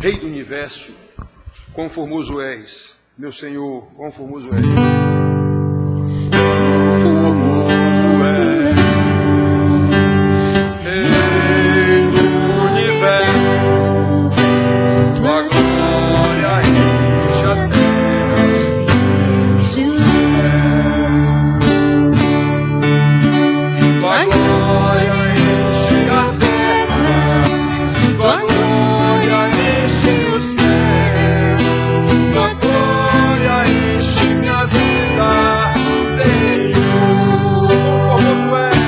Rei do universo, quão formoso és, meu Senhor, quão formoso és. Formoso és, Rei do universo, tua glória enche a terra, enche o céu. Tua glória enche a terra, tua glória enche o céu, tua glória enche minha vida, Senhor. Formoso és,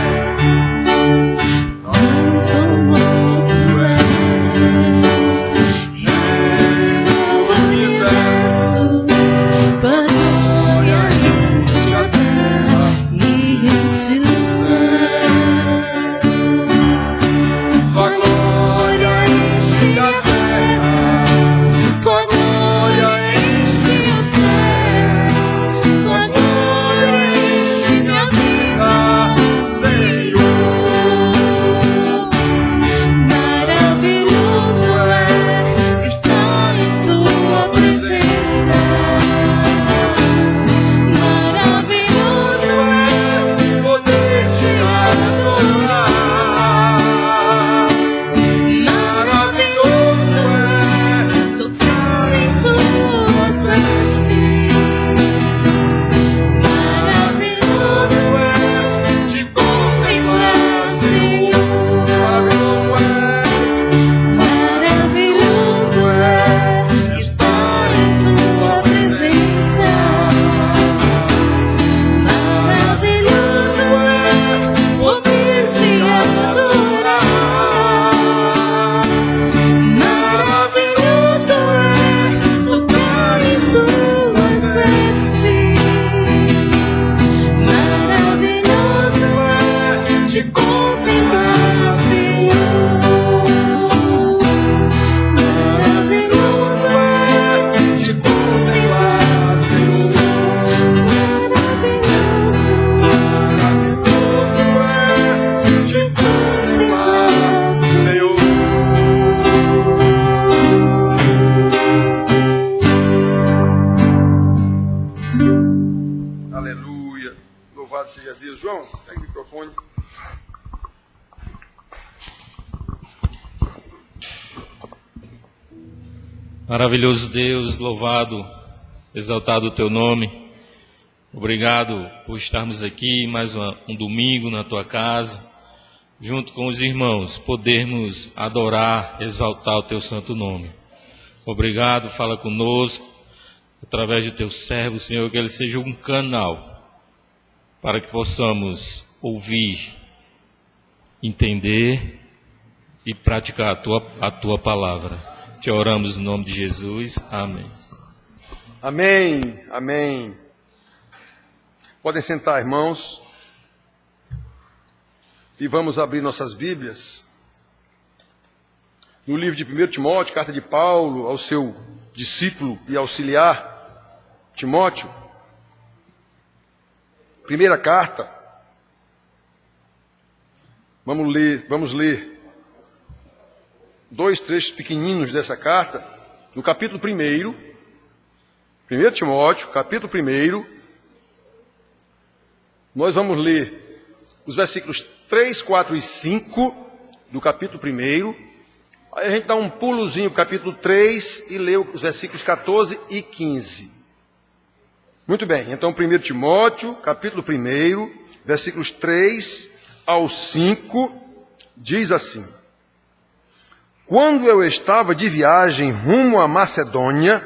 formoso és, Rei do universo, tua glória enche a terra e enche o céu. Tua glória enche a terra, tua glória enche o céu, tua glória enche minha vida, Senhor. Maravilhoso é estar em tua presença. Maravilhoso é poder te adorar. Maravilhoso é tocar em tuas vestes. Maravilhoso é te contemplar, Senhor. Maravilhoso é estar em tua presença. Maravilhoso é poder te adorar. Maravilhoso é tocar em tuas vestes. Maravilhoso é te contemplar, Senhor. Maravilhoso é te contemplar, Senhor. Maravilhoso é te contemplar, Senhor. Aleluia. Louvado seja Deus. João, pega o microfone. Maravilhoso Deus, louvado, exaltado o teu nome. Obrigado por estarmos aqui mais um domingo na tua casa, junto com os irmãos, podermos adorar, exaltar o teu santo nome. Obrigado, fala conosco, através de teu servo, Senhor, que ele seja um canal para que possamos ouvir, entender e praticar a tua palavra. Te oramos no nome de Jesus. Amém. Amém, amém. Podem sentar, irmãos. E vamos abrir nossas Bíblias no livro de 1 Timóteo, carta de Paulo ao seu discípulo e auxiliar Timóteo. Primeira carta. Vamos ler dois trechos pequeninos dessa carta, no capítulo 1, 1 Timóteo, capítulo 1, nós vamos ler os versículos 3, 4 e 5 do capítulo 1, aí a gente dá um pulozinho para o capítulo 3 e lê os versículos 14 e 15. Muito bem, então 1 Timóteo, capítulo 1, versículos 3 ao 5, diz assim: Quando eu estava de viagem rumo à Macedônia,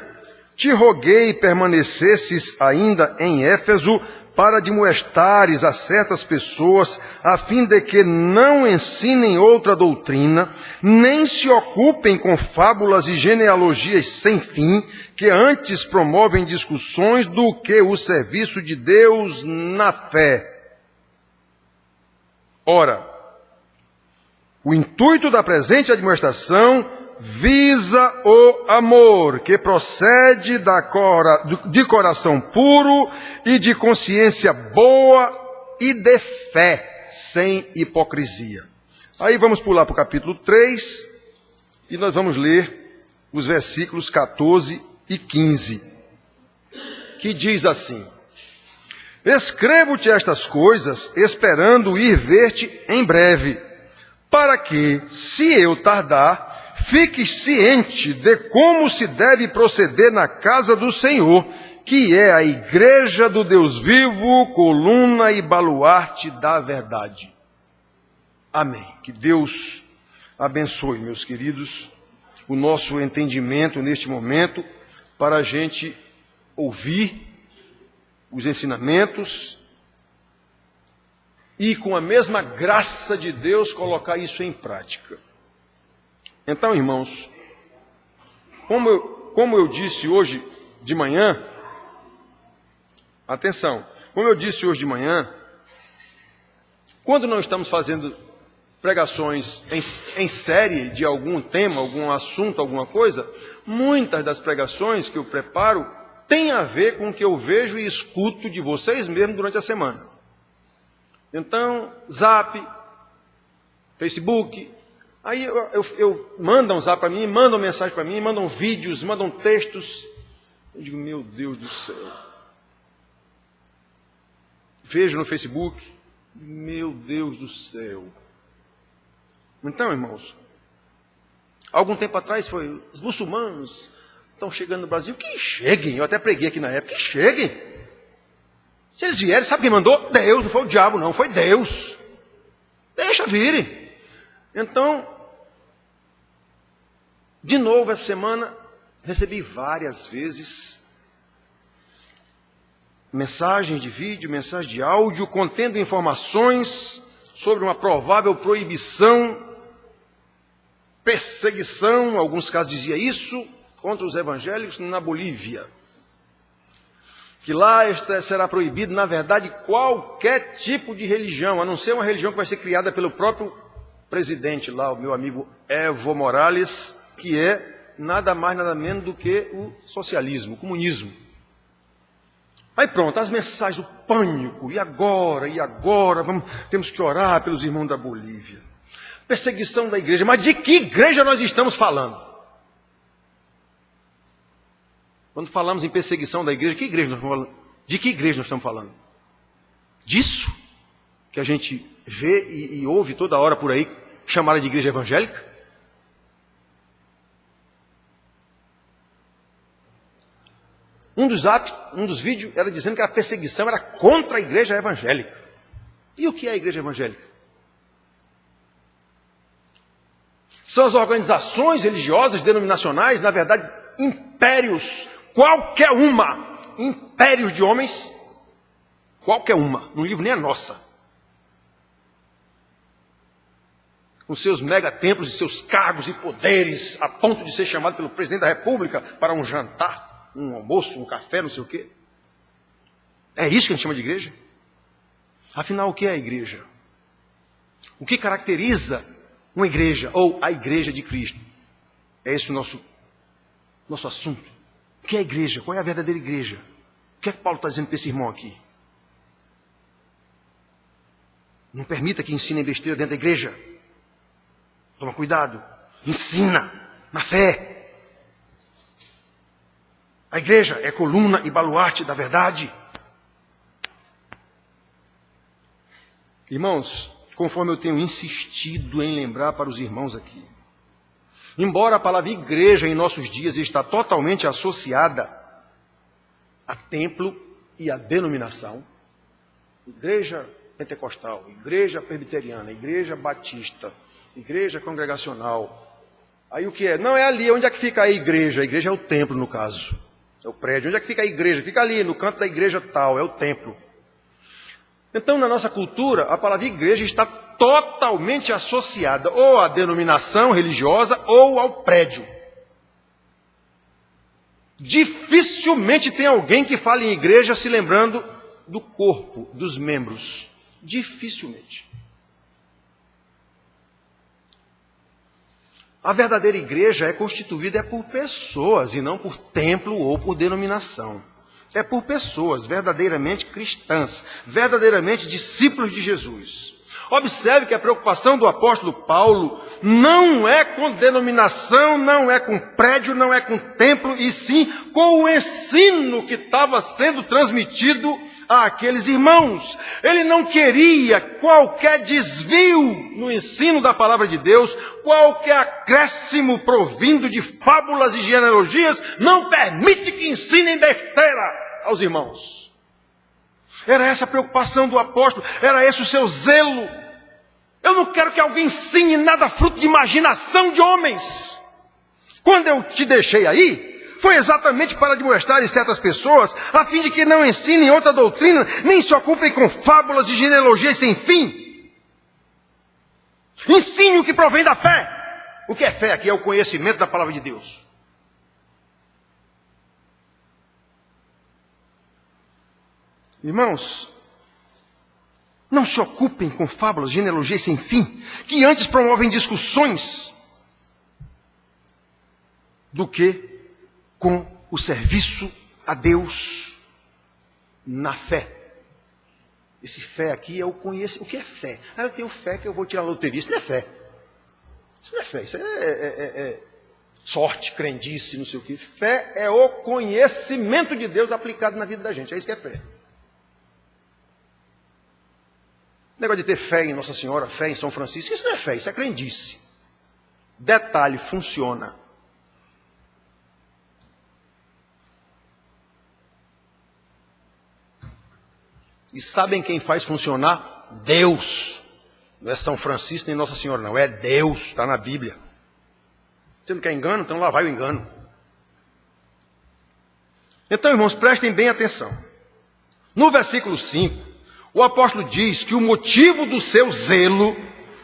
te roguei permanecesses ainda em Éfeso para admoestares a certas pessoas, a fim de que não ensinem outra doutrina, nem se ocupem com fábulas e genealogias sem fim, que antes promovem discussões do que o serviço de Deus na fé. Ora, o intuito da presente admoestação visa o amor, que procede de coração puro e de consciência boa e de fé, sem hipocrisia. Aí vamos pular para o capítulo 3 e nós vamos ler os versículos 14 e 15, que diz assim: Escrevo-te estas coisas, esperando ir ver-te em breve, para que, se eu tardar, fiques ciente de como se deve proceder na casa do Senhor, que é a igreja do Deus vivo, coluna e baluarte da verdade. Amém. Que Deus abençoe, meus queridos, o nosso entendimento neste momento, para a gente ouvir os ensinamentos e, com a mesma graça de Deus, colocar isso em prática. Então, irmãos, como eu disse hoje de manhã, atenção, como eu disse hoje de manhã, quando nós estamos fazendo pregações em série de algum tema, algum assunto, alguma coisa, muitas das pregações que eu preparo têm a ver com o que eu vejo e escuto de vocês mesmo durante a semana. Então, Zap, Facebook, aí eu mandam um Zap para mim, mandam mensagem para mim, mandam vídeos, mandam textos. Eu digo, meu Deus do céu. Vejo no Facebook, meu Deus do céu. Então, irmãos, algum tempo atrás foi, os muçulmanos estão chegando no Brasil, que cheguem, eu até preguei aqui na época, que cheguem. Se eles vierem, sabe quem mandou? Deus, não foi o diabo não, foi Deus. Deixa virem. Então, de novo essa semana, recebi várias vezes mensagens de vídeo, mensagens de áudio, contendo informações sobre uma provável proibição, perseguição, em alguns casos dizia isso, contra os evangélicos na Bolívia. Que lá será proibido, na verdade, qualquer tipo de religião, a não ser uma religião que vai ser criada pelo próprio presidente lá, o meu amigo Evo Morales, que é nada mais, nada menos do que o socialismo, o comunismo. Aí pronto, as mensagens do pânico, e agora, temos que orar pelos irmãos da Bolívia. Perseguição da igreja, mas de que igreja nós estamos falando? Quando falamos em perseguição da igreja, de que igreja nós estamos falando? Disso que a gente vê e ouve toda hora por aí, chamada de igreja evangélica? Um dos vídeos era dizendo que a perseguição era contra a igreja evangélica. E o que é a igreja evangélica? São as organizações religiosas, denominacionais, na verdade, impérios, qualquer uma, impérios de homens, qualquer uma, no livro nem a nossa. Com seus megatemplos e seus cargos e poderes, a ponto de ser chamado pelo presidente da República para um jantar, um almoço, um café, não sei o quê. É isso que a gente chama de igreja? Afinal, o que é a igreja? O que caracteriza uma igreja, ou a igreja de Cristo? É esse o nosso assunto. O que é a igreja? Qual é a verdadeira igreja? O que é que Paulo está dizendo para esse irmão aqui? Não permita que ensinem besteira dentro da igreja. Toma cuidado. Ensina na fé. A igreja é coluna e baluarte da verdade. Irmãos, conforme eu tenho insistido em lembrar para os irmãos aqui, embora a palavra igreja em nossos dias está totalmente associada a templo e a denominação, igreja pentecostal, igreja presbiteriana, igreja batista, igreja congregacional, aí o que é? Não é ali, onde é que fica a igreja? A igreja é o templo, no caso, é o prédio. Onde é que fica a igreja? Fica ali, no canto da igreja tal, é o templo. Então, na nossa cultura, a palavra igreja está totalmente associada ou à denominação religiosa ou ao prédio. Dificilmente tem alguém que fale em igreja se lembrando do corpo, dos membros. Dificilmente. A verdadeira igreja é constituída por pessoas e não por templo ou por denominação. É por pessoas verdadeiramente cristãs, verdadeiramente discípulos de Jesus. Observe que a preocupação do apóstolo Paulo não é com denominação, não é com prédio, não é com templo, e sim com o ensino que estava sendo transmitido àqueles irmãos. Ele não queria qualquer desvio no ensino da palavra de Deus, qualquer acréscimo provindo de fábulas e genealogias, não permite que ensinem besteira aos irmãos. Era essa a preocupação do apóstolo, era esse o seu zelo. Eu não quero que alguém ensine nada fruto de imaginação de homens. Quando eu te deixei aí, foi exatamente para demonstrar em certas pessoas, a fim de que não ensinem outra doutrina, nem se ocupem com fábulas e genealogias sem fim. Ensine o que provém da fé. O que é fé aqui? É o conhecimento da palavra de Deus. Irmãos, não se ocupem com fábulas, genealogias sem fim, que antes promovem discussões do que com o serviço a Deus na fé. Esse fé aqui é o conhecimento. O que é fé? Eu tenho fé que eu vou tirar a loteria. Isso não é fé. Isso não é fé. Isso é sorte, crendice, não sei o que. Fé é o conhecimento de Deus aplicado na vida da gente. É isso que é fé. Esse negócio de ter fé em Nossa Senhora, fé em São Francisco, isso não é fé, isso é crendice. Detalhe, funciona. E sabem quem faz funcionar? Deus. Não é São Francisco nem Nossa Senhora, não. É Deus, está na Bíblia. Você não quer engano? Então lá vai o engano. Então, irmãos, prestem bem atenção. No versículo 5, o apóstolo diz que o motivo do seu zelo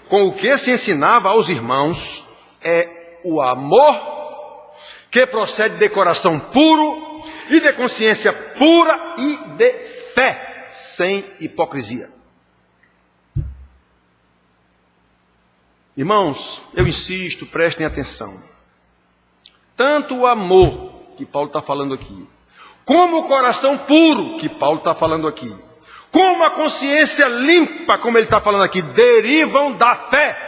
com o que se ensinava aos irmãos é o amor que procede de coração puro e de consciência pura e de fé, sem hipocrisia. Irmãos, eu insisto, prestem atenção. Tanto o amor, que Paulo está falando aqui, como o coração puro, que Paulo está falando aqui, como a consciência limpa, como ele está falando aqui, derivam da fé.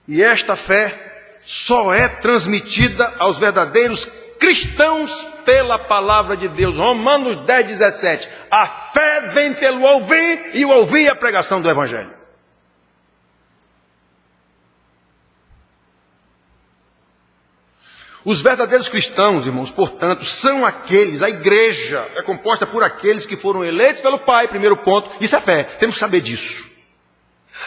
E esta fé só é transmitida aos verdadeiros cristãos pela palavra de Deus. Romanos 10, 17. A fé vem pelo ouvir e o ouvir a pregação do Evangelho. Os verdadeiros cristãos, irmãos, portanto, são aqueles, a igreja é composta por aqueles que foram eleitos pelo Pai, primeiro ponto, isso é fé, temos que saber disso.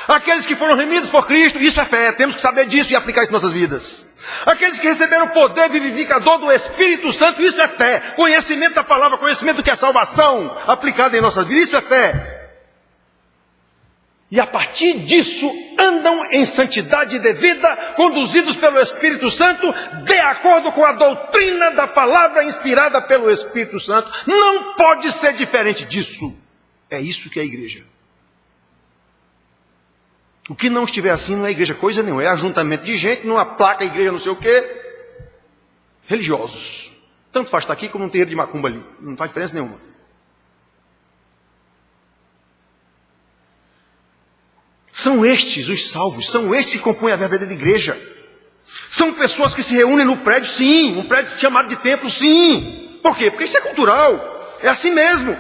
Aqueles que foram remidos por Cristo, isso é fé, temos que saber disso e aplicar isso em nossas vidas. Aqueles que receberam o poder vivificador do Espírito Santo, isso é fé. Conhecimento da palavra, conhecimento do que é salvação, aplicado em nossas vidas, isso é fé. E a partir disso, andam em santidade devida, conduzidos pelo Espírito Santo, de acordo com a doutrina da palavra inspirada pelo Espírito Santo. Não pode ser diferente disso. É isso que é a igreja. O que não estiver assim não é igreja coisa nenhuma. É ajuntamento de gente, numa placa, igreja não sei o quê. Religiosos. Tanto faz estar aqui como um terreiro de macumba ali. Não faz diferença nenhuma. São estes os salvos, são estes que compõem a verdadeira igreja. São pessoas que se reúnem no prédio, sim, um prédio chamado de templo, sim. Por quê? Porque isso é cultural, é assim mesmo.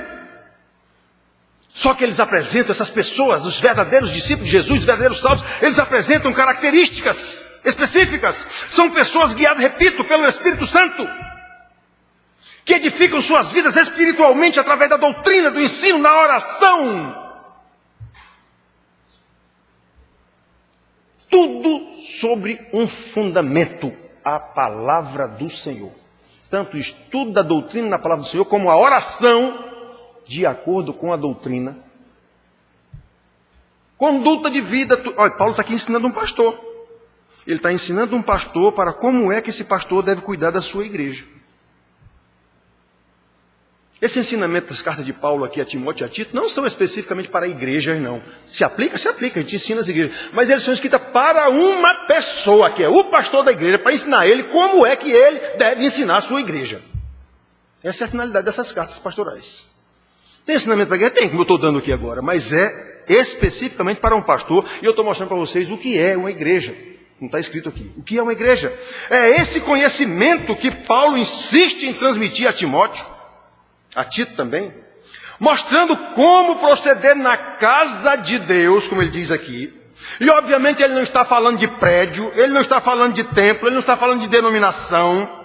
Só que eles apresentam, essas pessoas, os verdadeiros discípulos de Jesus, os verdadeiros salvos, eles apresentam características específicas. São pessoas guiadas, repito, pelo Espírito Santo, que edificam suas vidas espiritualmente através da doutrina, do ensino, da oração. Tudo sobre um fundamento, a palavra do Senhor. Tanto o estudo da doutrina na palavra do Senhor, como a oração, de acordo com a doutrina. Conduta de vida. Olha, Paulo está aqui ensinando um pastor. Ele está ensinando um pastor para como é que esse pastor deve cuidar da sua igreja. Esse ensinamento das cartas de Paulo aqui a Timóteo e a Tito não são especificamente para igrejas, não. Se aplica, a gente ensina as igrejas. Mas eles são escritas para uma pessoa, que é o pastor da igreja, para ensinar ele como é que ele deve ensinar a sua igreja. Essa é a finalidade dessas cartas pastorais. Tem ensinamento para a igreja? Tem, como eu estou dando aqui agora, mas é especificamente para um pastor, e eu estou mostrando para vocês o que é uma igreja. Não está escrito aqui. O que é uma igreja? É esse conhecimento que Paulo insiste em transmitir a Timóteo, a Tito também, mostrando como proceder na casa de Deus, como ele diz aqui. E obviamente ele não está falando de prédio, ele não está falando de templo, ele não está falando de denominação.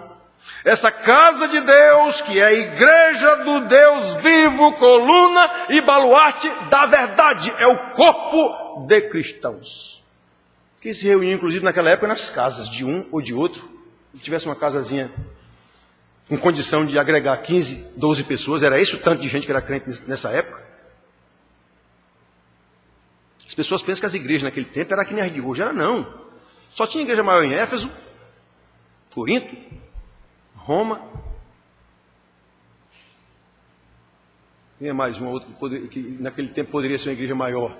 Essa casa de Deus, que é a igreja do Deus vivo, coluna e baluarte da verdade, é o corpo de cristãos, que se reuniam inclusive naquela época nas casas de um ou de outro. Se tivesse uma casazinha em condição de agregar 15, 12 pessoas, era esse o tanto de gente que era crente nessa época. As pessoas pensam que as igrejas naquele tempo eram que nem as de hoje. Era não. Só tinha igreja maior em Éfeso, Corinto, Roma. Tinha mais uma outra que naquele tempo poderia ser uma igreja maior.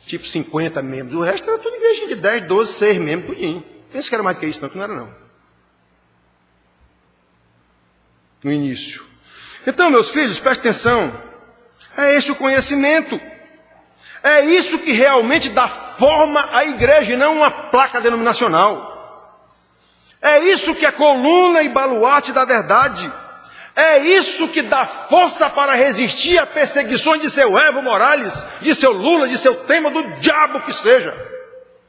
Tipo 50 membros. O resto era tudo igreja de 10, 12, 6 membros, tudinho. Pensa que era mais do que isso, não, que não era não. No início. Então, meus filhos, prestem atenção. É esse o conhecimento. É isso que realmente dá forma à igreja, e não uma placa denominacional. É isso que é coluna e baluarte da verdade. É isso que dá força para resistir a perseguições de seu Evo Morales, de seu Lula, de seu Temer, do diabo que seja.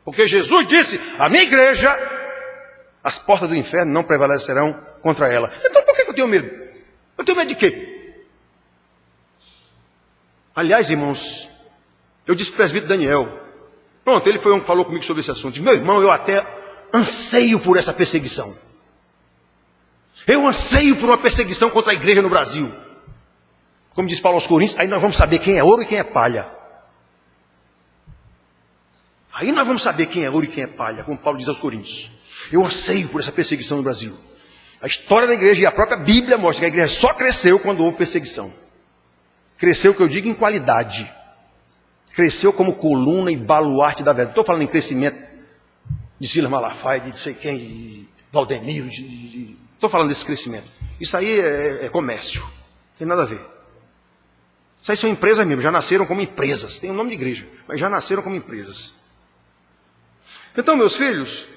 Porque Jesus disse, a minha igreja, as portas do inferno não prevalecerão contra ela. Então por que eu tenho medo? Eu tenho medo de quê? Aliás, irmãos, eu disse para o presbítero Daniel, pronto, ele foi um que falou comigo sobre esse assunto. Disse, meu irmão, eu até anseio por essa perseguição. Eu anseio por uma perseguição contra a igreja no Brasil. Como diz Paulo aos Coríntios, aí nós vamos saber quem é ouro e quem é palha. Aí nós vamos saber quem é ouro e quem é palha, como Paulo diz aos Coríntios. Eu anseio por essa perseguição no Brasil. A história da igreja e a própria Bíblia mostra que a igreja só cresceu quando houve perseguição. Cresceu, que eu digo, em qualidade. Cresceu como coluna e baluarte da verdade. Estou falando em crescimento de Silas Malafaia, de não sei quem, de Valdemiro, estou falando desse crescimento. Isso aí é comércio. Não tem nada a ver. Isso aí são empresas mesmo, já nasceram como empresas. Tem o nome de igreja, mas já nasceram como empresas. Então, meus filhos,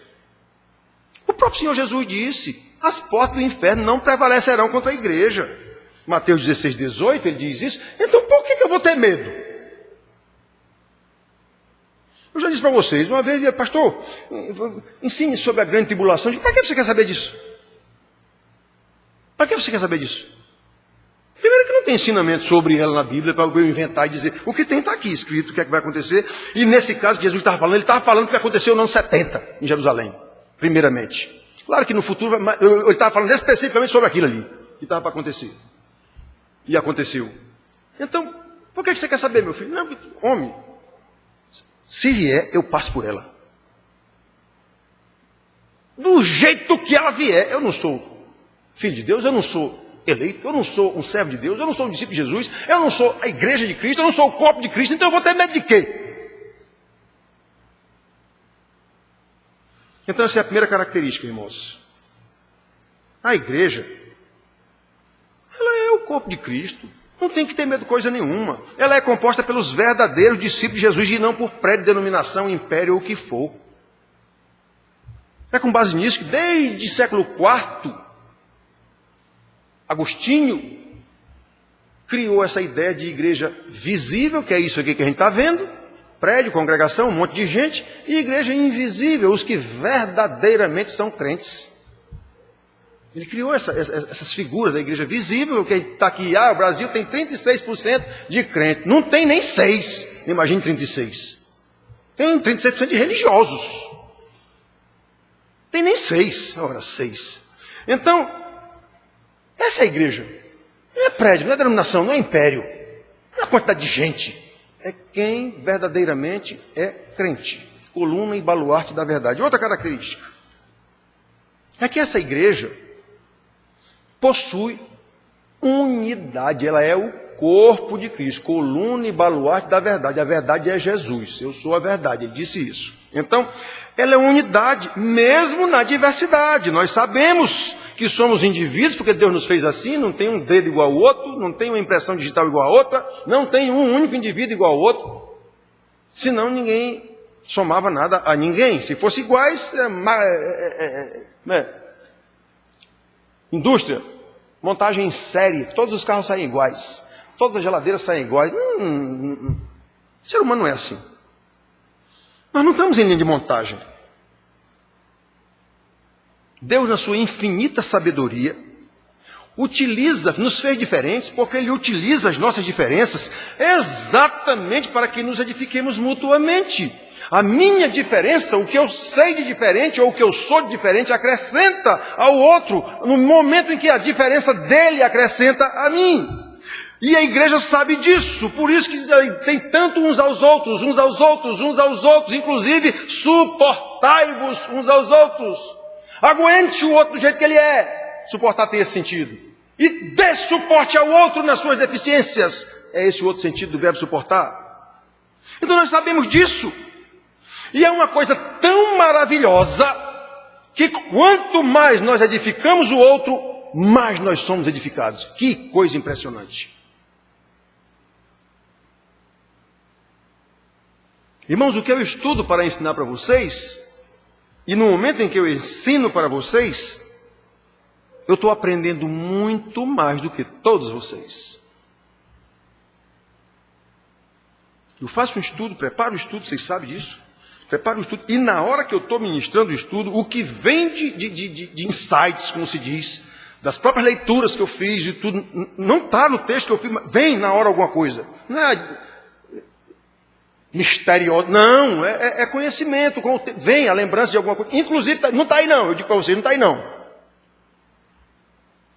o próprio Senhor Jesus disse, as portas do inferno não prevalecerão contra a igreja. Mateus 16, 18, ele diz isso. Então, por que eu vou ter medo? Eu já disse para vocês, uma vez, pastor, ensine sobre a grande tribulação. Para que você quer saber disso? Para que você quer saber disso? Primeiro que não tem ensinamento sobre ela na Bíblia para eu inventar e dizer. O que tem está aqui escrito, o que é que vai acontecer. E nesse caso que Jesus estava falando, ele estava falando que aconteceu no ano 70, em Jerusalém, primeiramente. Claro que no futuro, ele estava falando especificamente sobre aquilo ali, que estava para acontecer. E aconteceu. Então, por que você quer saber, meu filho? Não, homem, se vier, eu passo por ela. Do jeito que ela vier. Eu não sou filho de Deus, eu não sou eleito, eu não sou um servo de Deus, eu não sou um discípulo de Jesus, eu não sou a igreja de Cristo, eu não sou o corpo de Cristo, então eu vou ter medo de quê? Então essa é a primeira característica, irmãos. A igreja, ela é o corpo de Cristo. Não tem que ter medo de coisa nenhuma. Ela é composta pelos verdadeiros discípulos de Jesus e não por pré-denominação, império ou o que for. É com base nisso que desde século IV, Agostinho criou essa ideia de igreja visível, que é isso aqui que a gente está vendo, prédio, congregação, um monte de gente, e igreja invisível, os que verdadeiramente são crentes. Ele criou essas figuras da igreja visível, que está aqui, o Brasil tem 36% de crente. Não tem nem 6, imagine 36. Tem 36% de religiosos. Tem nem 6, ora 6. Então, essa é a igreja. Não é prédio, não é denominação, não é império. Não é a quantidade de gente. É quem verdadeiramente é crente. Coluna e baluarte da verdade. Outra característica é que essa igreja possui unidade, ela é o corpo de Cristo, coluna e baluarte da verdade. A verdade é Jesus, eu sou a verdade, ele disse isso. Então, ela é unidade, mesmo na diversidade. Nós sabemos que somos indivíduos, porque Deus nos fez assim, não tem um dedo igual ao outro, não tem uma impressão digital igual a outra, não tem um único indivíduo igual ao outro. Senão ninguém somava nada a ninguém. Se fosse iguais, indústria, montagem em série, todos os carros saem iguais, todas as geladeiras saem iguais. O ser humano não é assim. Nós não estamos em linha de montagem. Deus, na sua infinita sabedoria, nos fez diferentes, porque Ele utiliza as nossas diferenças exatamente para que nos edifiquemos mutuamente. A minha diferença, o que eu sei de diferente, ou o que eu sou de diferente, acrescenta ao outro, no momento em que a diferença dele acrescenta a mim. E a igreja sabe disso, por isso que tem tanto uns aos outros, inclusive suportai-vos uns aos outros. Aguente o outro do jeito que ele é. Suportar tem esse sentido. E dê suporte ao outro nas suas deficiências. É esse o outro sentido do verbo suportar. Então nós sabemos disso. E é uma coisa tão maravilhosa que quanto mais nós edificamos o outro, mais nós somos edificados. Que coisa impressionante. Irmãos, o que eu estudo para ensinar para vocês, e no momento em que eu ensino para vocês, eu estou aprendendo muito mais do que todos vocês. Eu faço um estudo, preparo o estudo, vocês sabem disso. Preparo o estudo, e na hora que eu estou ministrando o estudo, o que vem de insights, como se diz, das próprias leituras que eu fiz e tudo, não está no texto que eu fiz, mas vem na hora alguma coisa. Não é misterioso, não, é conhecimento, vem a lembrança de alguma coisa. Inclusive, não está aí não, eu digo para vocês, não está aí não.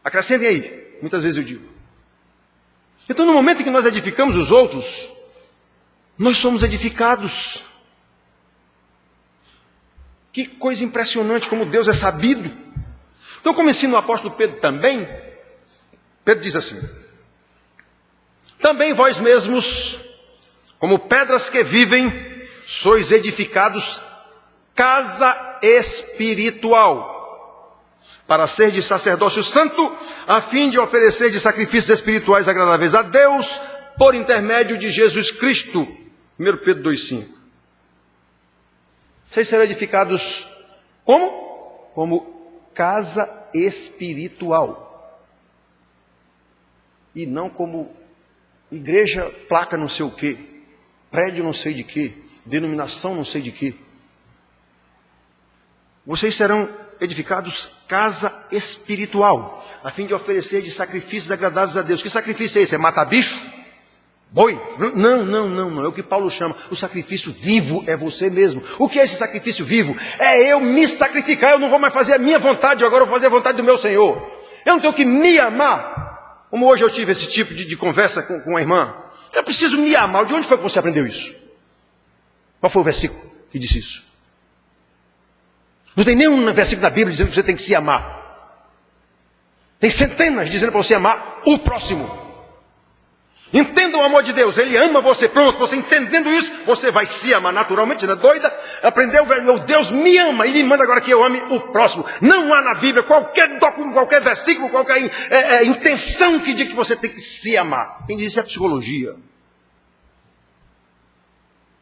Acrescentem aí, muitas vezes eu digo. Então, no momento em que nós edificamos os outros, nós somos edificados. Que coisa impressionante como Deus é sabido. Então, como ensina o apóstolo Pedro também, Pedro diz assim: também vós mesmos, como pedras que vivem, sois edificados casa espiritual, para ser de sacerdócio santo, a fim de oferecer de sacrifícios espirituais agradáveis a Deus, por intermédio de Jesus Cristo. 1 Pedro 2,5. Vocês serão edificados como? Como casa espiritual. E não como igreja, placa não sei o quê, prédio não sei de quê, denominação não sei de quê. Vocês serão edificados casa espiritual, a fim de oferecer de sacrifícios agradáveis a Deus. Que sacrifício é esse? É matar bicho? Boi? Não. É o que Paulo chama. O sacrifício vivo é você mesmo. O que é esse sacrifício vivo? É eu me sacrificar. Eu não vou mais fazer a minha vontade, agora eu vou fazer a vontade do meu Senhor. Eu não tenho que me amar. Como hoje eu tive esse tipo de conversa com a irmã. Eu preciso me amar. De onde foi que você aprendeu isso? Qual foi o versículo que disse isso? Não tem nenhum versículo da Bíblia dizendo que você tem que se amar. Tem centenas dizendo para você amar o próximo. Entenda o amor de Deus, Ele ama você, pronto, você entendendo isso, você vai se amar naturalmente, não é doida? Aprendeu, meu Deus me ama e me manda agora que eu ame o próximo. Não há na Bíblia qualquer documento, qualquer versículo, qualquer intenção que diga que você tem que se amar. Quem diz isso é psicologia.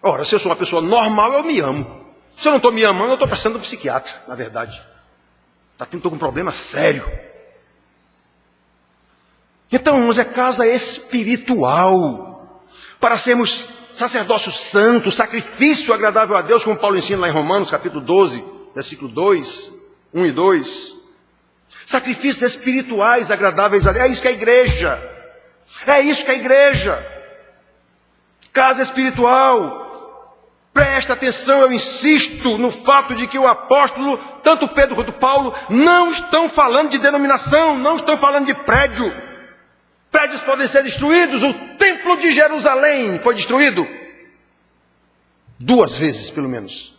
Ora, se eu sou uma pessoa normal, eu me amo. Se eu não estou me amando, eu estou precisando de um psiquiatra, na verdade. Estou com um problema sério. Então, irmãos, é casa espiritual, para sermos sacerdócio santo, sacrifício agradável a Deus, como Paulo ensina lá em Romanos, capítulo 12, versículo 2, 1 e 2. Sacrifícios espirituais agradáveis a Deus. É isso que é a igreja. É isso que é a igreja. Casa espiritual. Presta atenção, eu insisto no fato de que o apóstolo, tanto Pedro quanto Paulo, não estão falando de denominação, não estão falando de prédio. Prédios podem ser destruídos. O templo de Jerusalém foi destruído 2 vezes, pelo menos.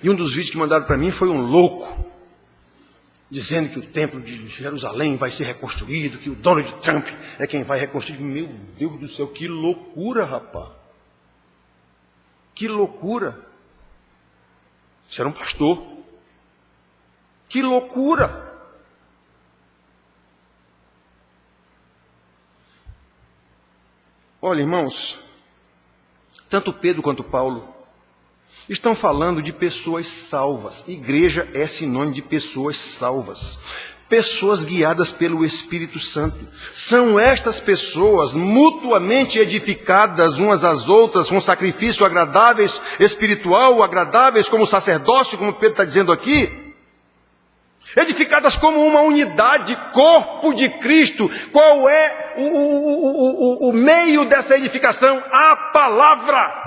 E um dos vídeos que mandaram para mim foi um louco, dizendo que o templo de Jerusalém vai ser reconstruído, que o Donald Trump é quem vai reconstruir. Meu Deus do céu, que loucura, rapaz. Que loucura. Você era um pastor. Que loucura! Olha, irmãos, tanto Pedro quanto Paulo estão falando de pessoas salvas. Igreja é sinônimo de pessoas salvas. Pessoas guiadas pelo Espírito Santo. São estas pessoas mutuamente edificadas umas às outras com sacrifício agradáveis, espiritual, agradáveis como sacerdócio, como Pedro está dizendo aqui. Edificadas como uma unidade, corpo de Cristo. Qual é o meio dessa edificação? A palavra.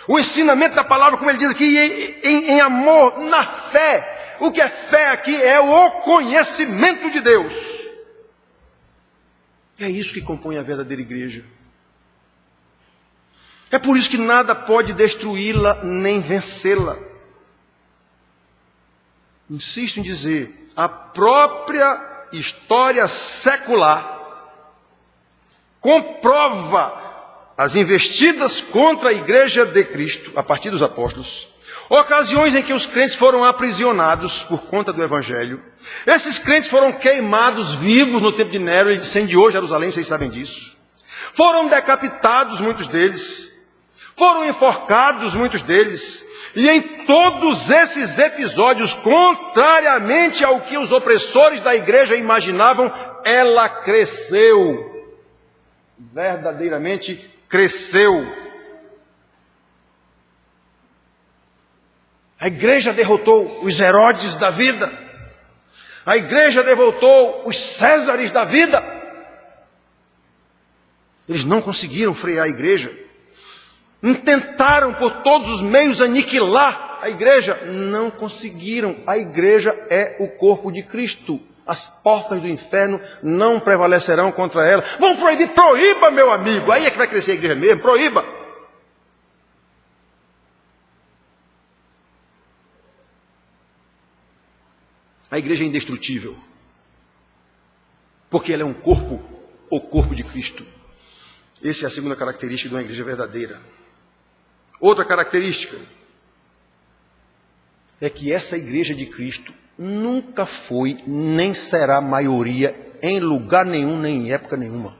O ensinamento da palavra, como ele diz aqui, em amor, na fé. O que é fé aqui é o conhecimento de Deus. É isso que compõe a verdadeira igreja. É por isso que nada pode destruí-la nem vencê-la. Insisto em dizer, a própria história secular comprova as investidas contra a igreja de Cristo, a partir dos apóstolos, ocasiões em que os crentes foram aprisionados por conta do evangelho. Esses crentes foram queimados vivos no tempo de Nero, ele incendiou Jerusalém, vocês sabem disso. Foram decapitados, muitos deles. Foram enforcados, muitos deles. E em todos esses episódios, contrariamente ao que os opressores da igreja imaginavam, ela cresceu. Verdadeiramente cresceu. A igreja derrotou os Herodes da vida. A igreja derrotou os Césares da vida. Eles não conseguiram frear a igreja. Tentaram por todos os meios aniquilar a igreja. Não conseguiram. A igreja é o corpo de Cristo. As portas do inferno não prevalecerão contra ela. Vão proibir? Proíba, meu amigo. Aí é que vai crescer a igreja mesmo. Proíba. A igreja é indestrutível. Porque ela é um corpo, o corpo de Cristo. Essa é a segunda característica de uma igreja verdadeira. Outra característica é que essa igreja de Cristo nunca foi, nem será maioria em lugar nenhum, nem em época nenhuma.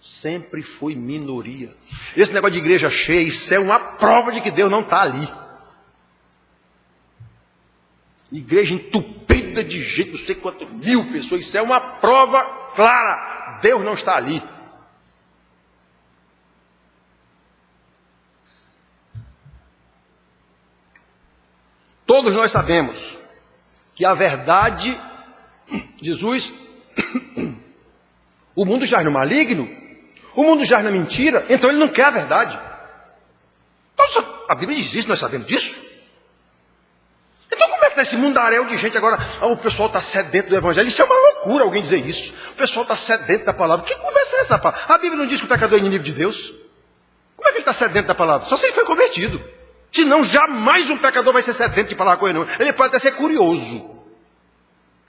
Sempre foi minoria. Esse negócio de igreja cheia, isso é uma prova de que Deus não está ali. Igreja entupida de gente, não sei quantas mil pessoas, isso é uma prova clara. Deus não está ali. Todos nós sabemos que a verdade, Jesus, o mundo jaz no maligno, o mundo jaz na mentira, então ele não quer a verdade. Então, a Bíblia diz isso, nós sabemos disso. Então como é que está esse mundaréu de gente agora? O pessoal está sedento do evangelho. Isso é uma loucura alguém dizer isso. O pessoal está sedento da palavra. Que conversa é essa? A Bíblia não diz que o pecador é inimigo de Deus? Como é que ele está sedento da palavra? Só se ele foi convertido. Senão jamais um pecador vai ser sedento de palavra com ele, não. Ele pode até ser curioso.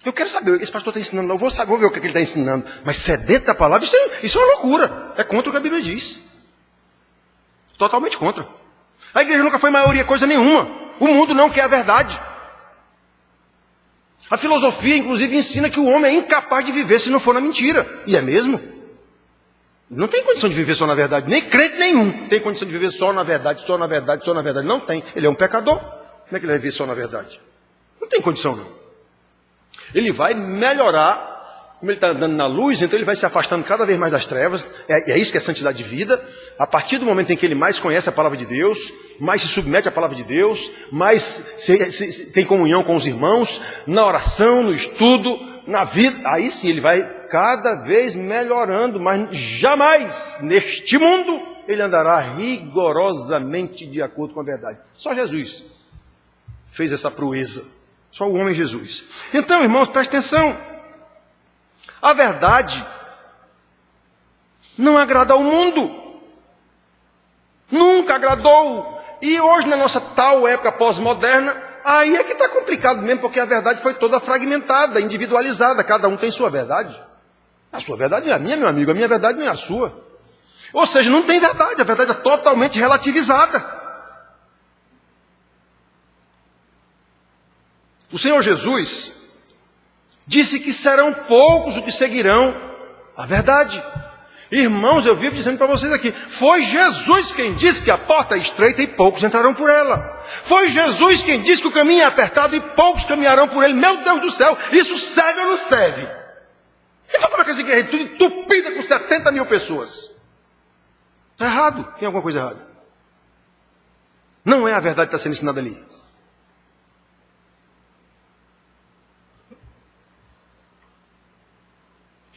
Eu quero saber, esse pastor está ensinando, eu vou ver o que ele está ensinando. Mas sedento da palavra, isso é uma loucura. É contra o que a Bíblia diz. Totalmente contra. A igreja nunca foi maioria coisa nenhuma. O mundo não quer a verdade. A filosofia, inclusive, ensina que o homem é incapaz de viver se não for na mentira. E é mesmo. Não tem condição de viver só na verdade. Nem crente nenhum tem condição de viver só na verdade, só na verdade, só na verdade. Não tem. Ele é um pecador. Como é que ele vai viver só na verdade? Não tem condição, não. Ele vai melhorar, como ele está andando na luz, então ele vai se afastando cada vez mais das trevas. É isso que é santidade de vida. A partir do momento em que ele mais conhece a palavra de Deus, mais se submete à palavra de Deus, mais tem comunhão com os irmãos, na oração, no estudo, na vida, aí sim ele vai cada vez melhorando, mas jamais neste mundo ele andará rigorosamente de acordo com a verdade. Só Jesus fez essa proeza. Só o homem Jesus. Então, irmãos, preste atenção. A verdade não agrada ao mundo. Nunca agradou. E hoje, na nossa tal época pós-moderna, aí é que está complicado mesmo, porque a verdade foi toda fragmentada, individualizada. Cada um tem sua verdade. A sua verdade não é a minha, meu amigo. A minha verdade não é a sua. Ou seja, não tem verdade. A verdade é totalmente relativizada. O Senhor Jesus disse que serão poucos os que seguirão a verdade. Irmãos, eu vivo dizendo para vocês aqui, foi Jesus quem disse que a porta é estreita e poucos entrarão por ela. Foi Jesus quem disse que o caminho é apertado e poucos caminharão por ele. Meu Deus do céu, isso serve ou não serve? Então como é que essa igreja é tudo entupida com 70 mil pessoas? Está errado, tem alguma coisa errada. Não é a verdade que está sendo ensinada ali.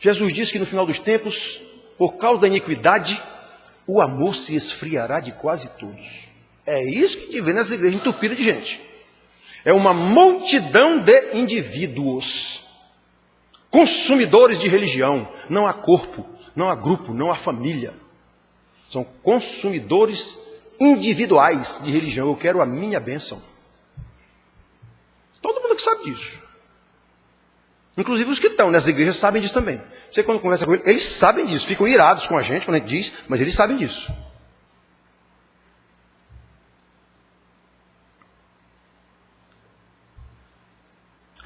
Jesus disse que no final dos tempos, por causa da iniquidade, o amor se esfriará de quase todos. É isso que a gente vê nessa igreja entupida de gente. É uma multidão de indivíduos, consumidores de religião. Não há corpo, não há grupo, não há família. São consumidores individuais de religião. Eu quero a minha bênção. Todo mundo que sabe disso. Inclusive os que estão nessas igrejas sabem disso também. Você quando conversa com eles sabem disso. Ficam irados com a gente quando a gente diz, mas eles sabem disso.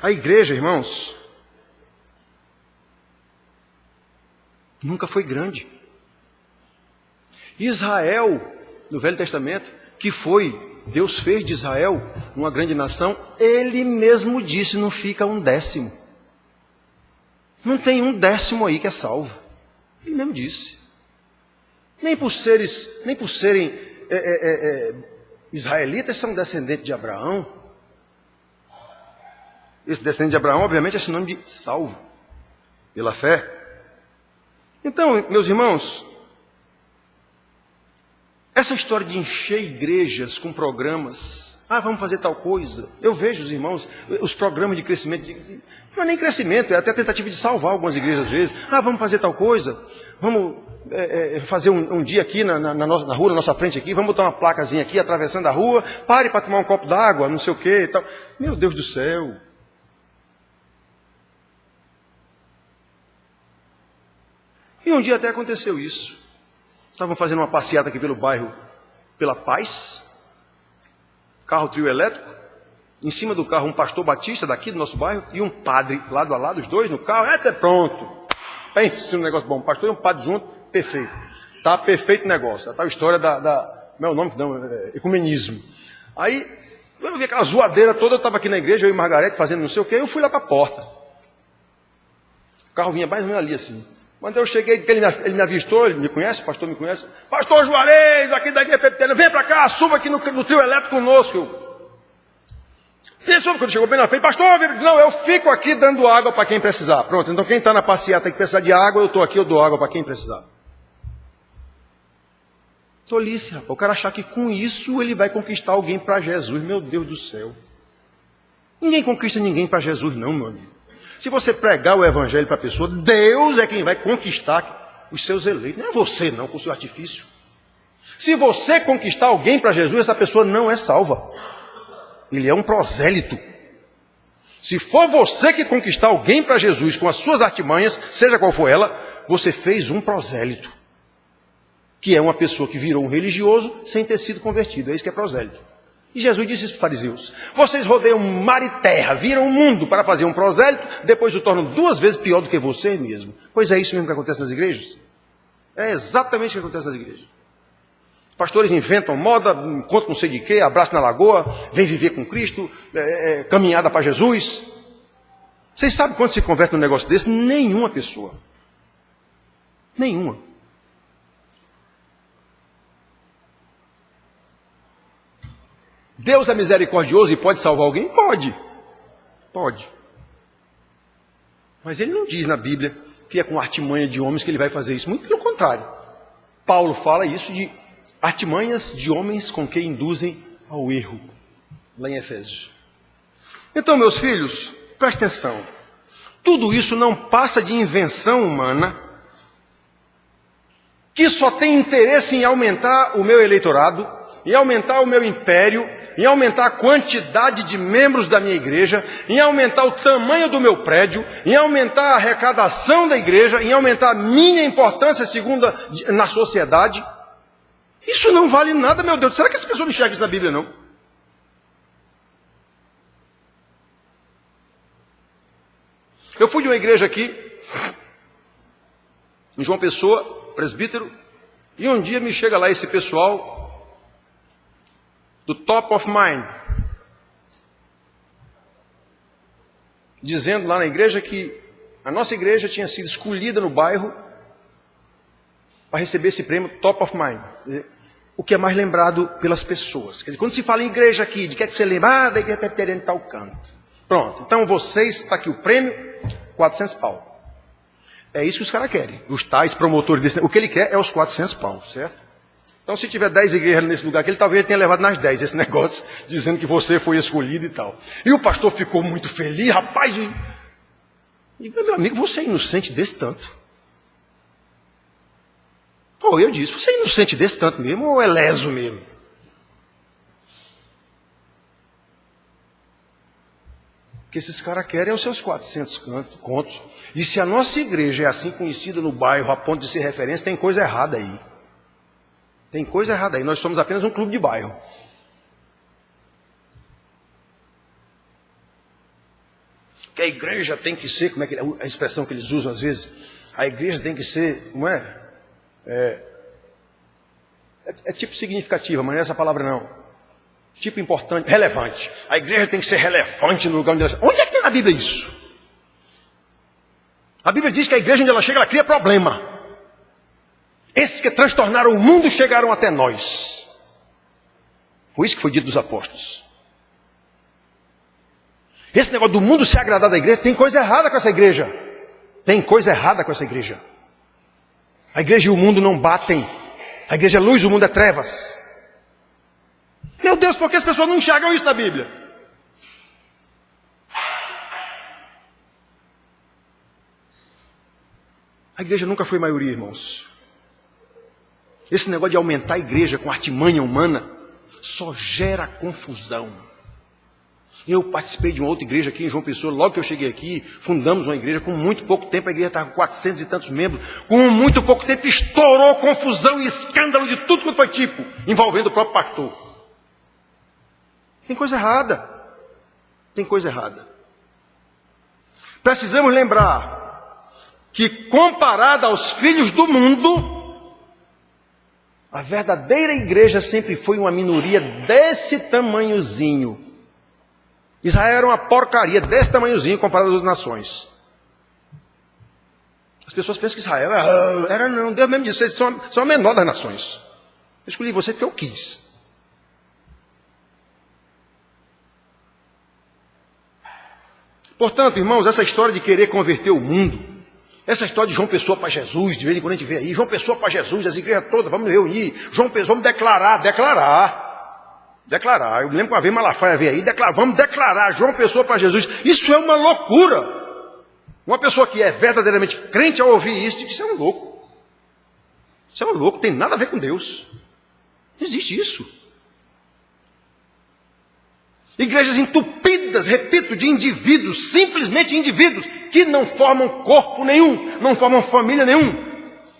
A igreja, irmãos, nunca foi grande. Israel, no Velho Testamento, que Deus fez de Israel uma grande nação, ele mesmo disse, não fica 1/10. Não tem 1/10 aí que é salvo. Ele mesmo disse. Nem por serem israelitas, são descendentes de Abraão. Esse descendente de Abraão, obviamente, é sinônimo de salvo, pela fé. Então, meus irmãos, essa história de encher igrejas com programas, vamos fazer tal coisa. Eu vejo os irmãos, os programas de crescimento, não é nem crescimento, é até tentativa de salvar algumas igrejas às vezes. Vamos fazer tal coisa, vamos fazer um dia aqui na rua, na nossa frente aqui, vamos botar uma placazinha aqui, atravessando a rua, pare para tomar um copo d'água, não sei o que e tal. Meu Deus do céu! E um dia até aconteceu isso. Estavam fazendo uma passeata aqui pelo bairro, pela Paz, carro trio elétrico, em cima do carro um pastor batista daqui do nosso bairro e um padre lado a lado, os dois no carro, até pronto. Pense no negócio bom, um pastor e um padre junto, perfeito. Tá perfeito o negócio, a tal história como é o nome que não, ecumenismo. Aí, eu vi aquela zoadeira toda, eu estava aqui na igreja, eu e Margarete fazendo não sei o que, eu fui lá para a porta. O carro vinha mais ou menos ali assim. Quando eu cheguei, ele me avistou, ele me conhece, o pastor me conhece. Pastor Juarez, aqui da igreja Pepitana, vem para cá, suba aqui no trio elétrico conosco. Quando chegou bem na frente, pastor, não, eu fico aqui dando água para quem precisar. Pronto, então quem está na passeata e precisar de água, eu estou aqui, eu dou água para quem precisar. Tolice, rapaz. O cara achar que com isso ele vai conquistar alguém para Jesus. Meu Deus do céu. Ninguém conquista ninguém para Jesus não, meu amigo. Se você pregar o evangelho para a pessoa, Deus é quem vai conquistar os seus eleitos. Não é você não, com o seu artifício. Se você conquistar alguém para Jesus, essa pessoa não é salva. Ele é um prosélito. Se for você que conquistar alguém para Jesus com as suas artimanhas, seja qual for ela, você fez um prosélito. Que é uma pessoa que virou um religioso sem ter sido convertido. É isso que é prosélito. E Jesus disse isso para os fariseus. Vocês rodeiam mar e terra, viram o mundo para fazer um prosélito, depois o tornam 2 vezes pior do que você mesmo. Pois é isso mesmo que acontece nas igrejas. É exatamente o que acontece nas igrejas. Pastores inventam moda, encontram não sei de quê, abraço na lagoa, vem viver com Cristo, caminhada para Jesus. Vocês sabem quando se converte num negócio desse? Nenhuma pessoa. Nenhuma. Deus é misericordioso e pode salvar alguém? Pode. Pode. Mas ele não diz na Bíblia que é com artimanha de homens que ele vai fazer isso. Muito pelo contrário. Paulo fala isso de artimanhas de homens com que induzem ao erro. Lá em Efésios. Então, meus filhos, prestem atenção. Tudo isso não passa de invenção humana que só tem interesse em aumentar o meu eleitorado, em aumentar o meu império, em aumentar a quantidade de membros da minha igreja, em aumentar o tamanho do meu prédio, em aumentar a arrecadação da igreja, em aumentar a minha importância na sociedade. Isso não vale nada, meu Deus. Será que essa pessoa não enxerga isso na Bíblia, não? Eu fui de uma igreja aqui, em João Pessoa, presbítero, e um dia me chega lá esse pessoal do Top of Mind, dizendo lá na igreja que a nossa igreja tinha sido escolhida no bairro para receber esse prêmio Top of Mind, o que é mais lembrado pelas pessoas. Quer dizer, quando se fala em igreja aqui, de que é que você lembra? Da igreja presbiteriana de tal canto. Pronto, então vocês, está aqui o prêmio, 400 pau. É isso que os caras querem, os tais promotores desse. O que ele quer é os 400 pau, certo? Então se tiver 10 igrejas nesse lugar aqui, ele talvez tenha levado nas 10 esse negócio, dizendo que você foi escolhido e tal. E o pastor ficou muito feliz, rapaz. E meu amigo, você é inocente desse tanto? Pô, eu disse, você é inocente desse tanto mesmo ou é leso mesmo? O que esses caras querem é os seus 400 contos. E se a nossa igreja é assim conhecida no bairro a ponto de ser referência, tem coisa errada aí. Tem coisa errada aí. Nós somos apenas um clube de bairro. Que a igreja tem que ser, como é que a expressão que eles usam às vezes? A igreja tem que ser, como é? É tipo significativa, mas não é essa palavra não. Tipo importante, relevante. A igreja tem que ser relevante no lugar onde ela está. Onde é que tem na Bíblia isso? A Bíblia diz que a igreja onde ela chega, ela cria problema. Esses que transtornaram o mundo chegaram até nós. Foi isso que foi dito dos apóstolos. Esse negócio do mundo se agradar da igreja, tem coisa errada com essa igreja. Tem coisa errada com essa igreja. A igreja e o mundo não batem. A igreja é luz, o mundo é trevas. Meu Deus, por que as pessoas não enxergam isso na Bíblia? A igreja nunca foi maioria, irmãos. Esse negócio de aumentar a igreja com artimanha humana só gera confusão. Eu participei de uma outra igreja aqui em João Pessoa, logo que eu cheguei aqui, fundamos uma igreja, com muito pouco tempo a igreja estava com 400 e tantos membros, com muito pouco tempo estourou confusão e escândalo de tudo quanto foi tipo, envolvendo o próprio pastor. Tem coisa errada. Tem coisa errada. Precisamos lembrar que comparada aos filhos do mundo, a verdadeira igreja sempre foi uma minoria desse tamanhozinho. Israel era uma porcaria desse tamanhozinho comparado às outras nações. As pessoas pensam que Israel era não. Deus mesmo disse, vocês são a menor das nações. Eu escolhi você porque eu quis. Portanto, irmãos, essa história de querer converter o mundo, essa história de João Pessoa para Jesus, de vez em quando a gente vê aí, João Pessoa para Jesus, as igrejas todas, vamos nos reunir, João Pessoa, vamos declarar. Eu me lembro que uma vez Malafaia veio aí, vamos declarar João Pessoa para Jesus. Isso é uma loucura. Uma pessoa que é verdadeiramente crente ao ouvir isso, diz que isso é um louco. Isso é um louco, tem nada a ver com Deus. Não existe isso. Igrejas entupidas, repito, de indivíduos, simplesmente indivíduos, que não formam corpo nenhum, não formam família nenhum.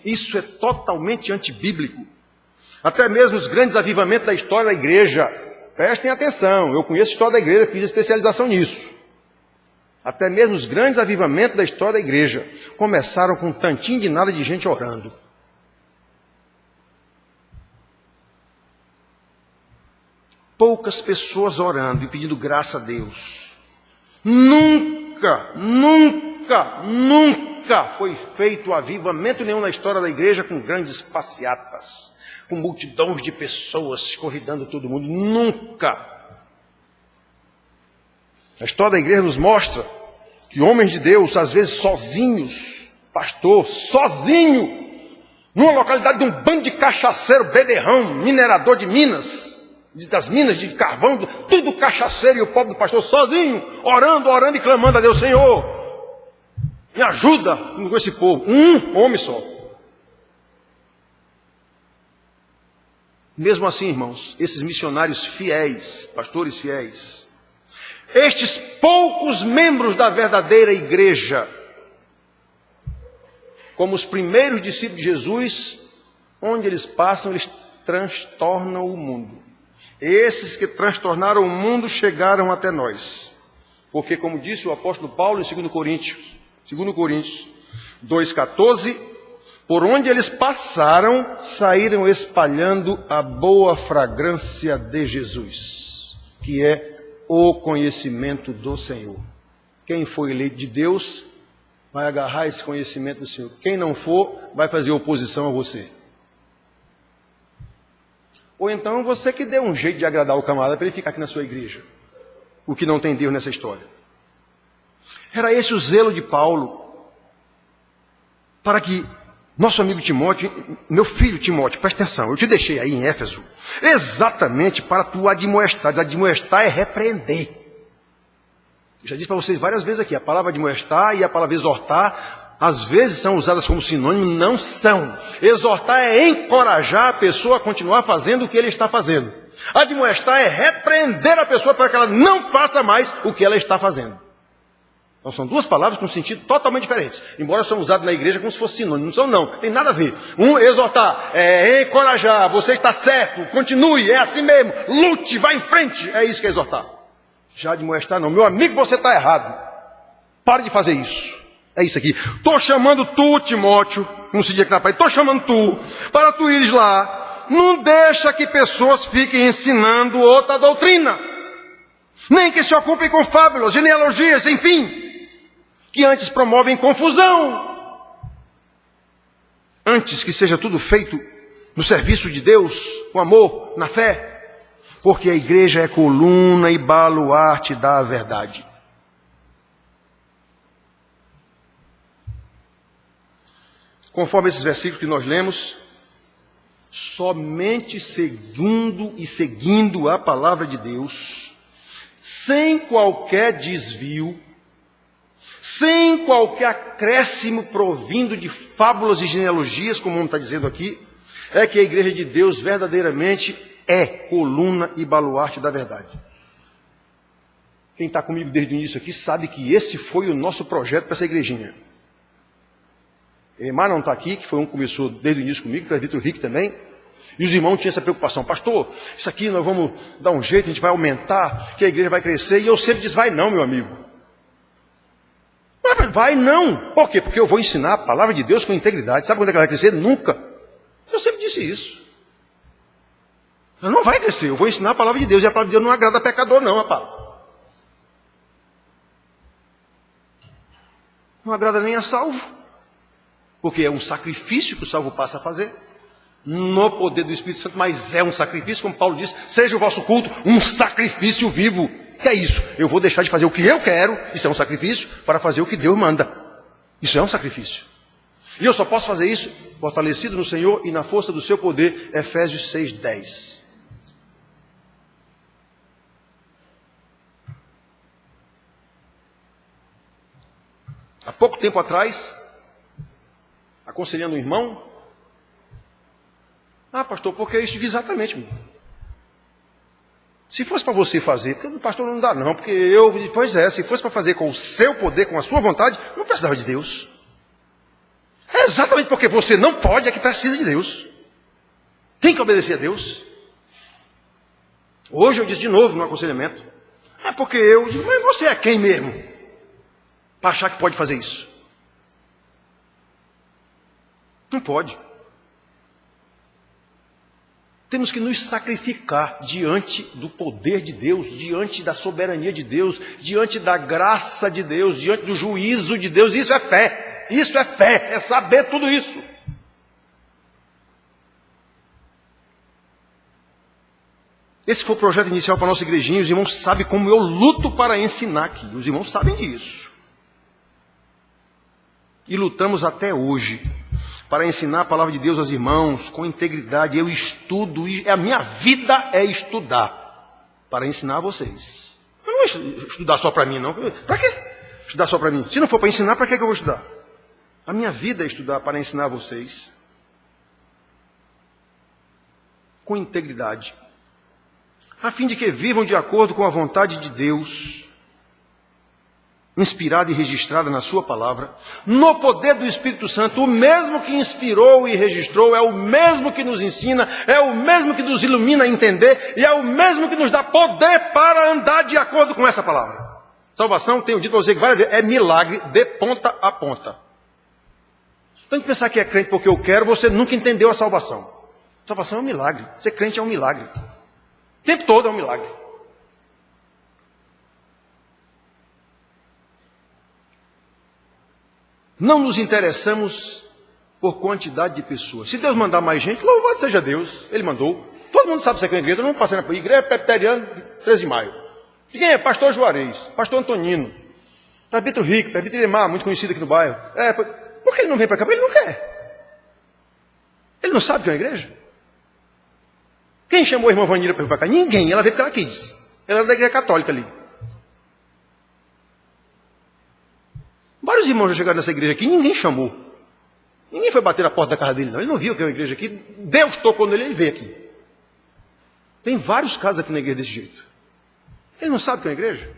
Isso é totalmente antibíblico. Até mesmo os grandes avivamentos da história da igreja, prestem atenção, eu conheço a história da igreja, fiz especialização nisso. Até mesmo os grandes avivamentos da história da igreja começaram com um tantinho de nada de gente orando. Poucas pessoas orando e pedindo graça a Deus. Nunca foi feito avivamento nenhum na história da igreja com grandes passeatas, com multidões de pessoas corridando todo mundo. Nunca. A história da igreja nos mostra que homens de Deus, às vezes sozinhos, pastor, sozinho, numa localidade de um bando de cachaceiro, beberrão, minerador de minas, das minas de carvão, tudo cachaceiro, e o pobre do pastor sozinho, orando e clamando a Deus, Senhor, me ajuda com esse povo. Um homem só. Mesmo assim, irmãos, esses missionários fiéis, pastores fiéis, estes poucos membros da verdadeira igreja, como os primeiros discípulos de Jesus, onde eles passam, eles transtornam o mundo. Esses que transtornaram o mundo chegaram até nós. Porque, como disse o apóstolo Paulo em 2 Coríntios, 2 Coríntios 2,14, por onde eles passaram, saíram espalhando a boa fragrância de Jesus, que é o conhecimento do Senhor. Quem for eleito de Deus, vai agarrar esse conhecimento do Senhor. Quem não for, vai fazer oposição a você. Ou então você que dê um jeito de agradar o camarada para ele ficar aqui na sua igreja. O que não tem Deus nessa história. Era esse o zelo de Paulo, para que nosso amigo Timóteo, meu filho Timóteo, presta atenção, eu te deixei aí em Éfeso, exatamente para tu admoestar. Admoestar é repreender. Eu já disse para vocês várias vezes aqui, a palavra admoestar e a palavra exortar, às vezes são usadas como sinônimo, não são. Exortar é encorajar a pessoa a continuar fazendo o que ele está fazendo. Admoestar é repreender a pessoa para que ela não faça mais o que ela está fazendo. Então são duas palavras com sentido totalmente diferentes. Embora são usadas na igreja como se fosse sinônimo. Não são não, tem nada a ver. Exortar, é encorajar, você está certo, continue, é assim mesmo, lute, vá em frente. É isso que é exortar. Já admoestar não. Meu amigo, você está errado. Pare de fazer isso. É isso aqui. Estou chamando tu, Timóteo, como se diz aqui na palavra, estou chamando tu, para tu ires lá. Não deixa que pessoas fiquem ensinando outra doutrina. Nem que se ocupem com fábulas, genealogias, enfim. Que antes promovem confusão. Antes que seja tudo feito no serviço de Deus, com amor, na fé. Porque a igreja é coluna e baluarte da verdade. Conforme esses versículos que nós lemos, somente seguindo a palavra de Deus, sem qualquer desvio, sem qualquer acréscimo provindo de fábulas e genealogias, como o mundo está dizendo aqui, é que a igreja de Deus verdadeiramente é coluna e baluarte da verdade. Quem está comigo desde o início aqui sabe que esse foi o nosso projeto para essa igrejinha. Emar não está aqui, que foi um que começou desde o início comigo, o presbítero Rick também. E os irmãos tinham essa preocupação. Pastor, isso aqui nós vamos dar um jeito, a gente vai aumentar, que a igreja vai crescer. E eu sempre disse, vai não, meu amigo. Vai não. Por quê? Porque eu vou ensinar a palavra de Deus com integridade. Sabe quando é que ela vai crescer? Nunca. Eu sempre disse isso. Ela não vai crescer. Eu vou ensinar a palavra de Deus. E a palavra de Deus não agrada a pecador, não, rapaz. Não agrada nem a salvo. Porque é um sacrifício que o salvo passa a fazer. No poder do Espírito Santo, mas é um sacrifício, como Paulo diz, seja o vosso culto um sacrifício vivo. Que é isso? Eu vou deixar de fazer o que eu quero, isso é um sacrifício, para fazer o que Deus manda. Isso é um sacrifício. E eu só posso fazer isso fortalecido no Senhor e na força do seu poder. Efésios 6:10. Há pouco tempo atrás, aconselhando um irmão, pastor, porque isso exatamente, meu. Se fosse para você fazer, porque o pastor não dá não, porque se fosse para fazer com o seu poder, com a sua vontade, não precisava de Deus. É exatamente porque você não pode, é que precisa de Deus. Tem que obedecer a Deus. Hoje eu disse de novo no aconselhamento, porque eu digo, mas você é quem mesmo? Para achar que pode fazer isso. Não pode. Temos que nos sacrificar diante do poder de Deus, diante da soberania de Deus, diante da graça de Deus, diante do juízo de Deus. Isso é fé. Isso é fé. É saber tudo isso. Esse foi o projeto inicial para a nossa igrejinha. Os irmãos sabem como eu luto para ensinar aqui. Os irmãos sabem disso. E lutamos até hoje para ensinar a palavra de Deus aos irmãos com integridade. Eu estudo, a minha vida é estudar para ensinar a vocês. Eu não vou estudar só para mim, não. Para quê estudar só para mim? Se não for para ensinar, para que eu vou estudar? A minha vida é estudar para ensinar a vocês com integridade, a fim de que vivam de acordo com a vontade de Deus, inspirada e registrada na sua palavra, no poder do Espírito Santo. O mesmo que inspirou e registrou é o mesmo que nos ensina, é o mesmo que nos ilumina a entender, e é o mesmo que nos dá poder para andar de acordo com essa palavra. Salvação, tenho dito para você que várias vezes, é milagre de ponta a ponta. Então, de pensar que é crente porque eu quero, você nunca entendeu a salvação. Salvação é um milagre. Ser crente é um milagre. O tempo todo é um milagre. Não nos interessamos por quantidade de pessoas. Se Deus mandar mais gente, louvado seja Deus. Ele mandou. Todo mundo sabe que é igreja. Todo mundo passando por igreja presbiteriana, 13 de maio. De quem é? Pastor Juarez, Pastor Antonino, Presbítero Rico, Presbítero Emar, muito conhecido aqui no bairro. Por que ele não vem para cá? Porque ele não quer. Ele não sabe que é uma igreja. Quem chamou a irmã Vanira para vir para cá? Ninguém. Ela veio porque ela quis. Ela era da igreja católica ali. Vários irmãos já chegaram nessa igreja aqui, ninguém chamou. Ninguém foi bater na porta da casa dele, não. Ele não viu que é uma igreja aqui. Deus tocou nele, ele veio aqui. Tem vários casos aqui na igreja desse jeito. Ele não sabe que é uma igreja.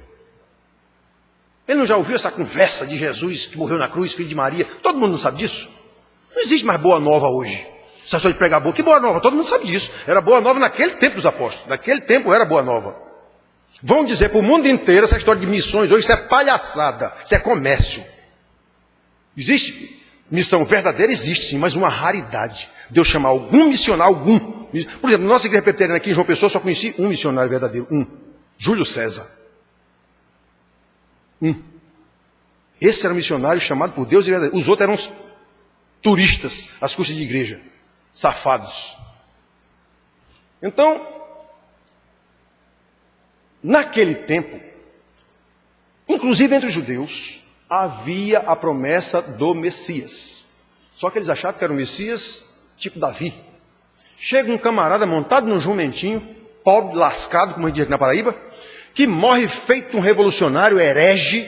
Ele não já ouviu essa conversa de Jesus que morreu na cruz, filho de Maria? Todo mundo não sabe disso? Não existe mais boa nova hoje. Essa história de pregar boa. Que boa nova? Todo mundo sabe disso. Era boa nova naquele tempo dos apóstolos. Naquele tempo era boa nova. Vão dizer para o mundo inteiro essa história de missões hoje, isso é palhaçada, isso é comércio. Existe missão verdadeira? Existe sim, mas uma raridade. Deus chama algum missionário, algum. Por exemplo, na nossa igreja presbiteriana aqui em João Pessoa, só conheci um missionário verdadeiro, Júlio César. Esse era um missionário chamado por Deus e verdadeiro. Os outros eram turistas, às custas de igreja, safados. Então, naquele tempo, inclusive entre os judeus, havia a promessa do Messias. Só que eles achavam que era um Messias tipo Davi. Chega um camarada montado num jumentinho, pobre, lascado, como a gente diz aqui na Paraíba, que morre feito um revolucionário herege,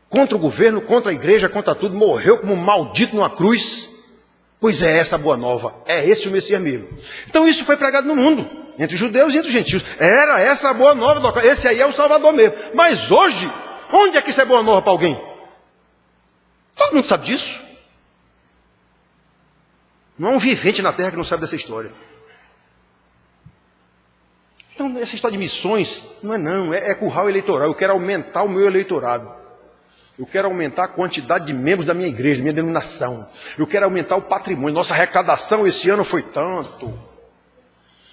contra o governo, contra a igreja, contra tudo, morreu como um maldito numa cruz. Pois é essa a boa nova, é esse o Messias mesmo. Então isso foi pregado no mundo, entre os judeus e entre os gentios. Era essa a boa nova, esse aí é o Salvador mesmo. Mas hoje, onde é que isso é boa nova para alguém? Todo mundo sabe disso. Não há um vivente na terra que não sabe dessa história. Então essa história de missões, não, é curral eleitoral. Eu quero aumentar o meu eleitorado. Eu quero aumentar a quantidade de membros da minha igreja, da minha denominação. Eu quero aumentar o patrimônio. Nossa arrecadação esse ano foi tanto.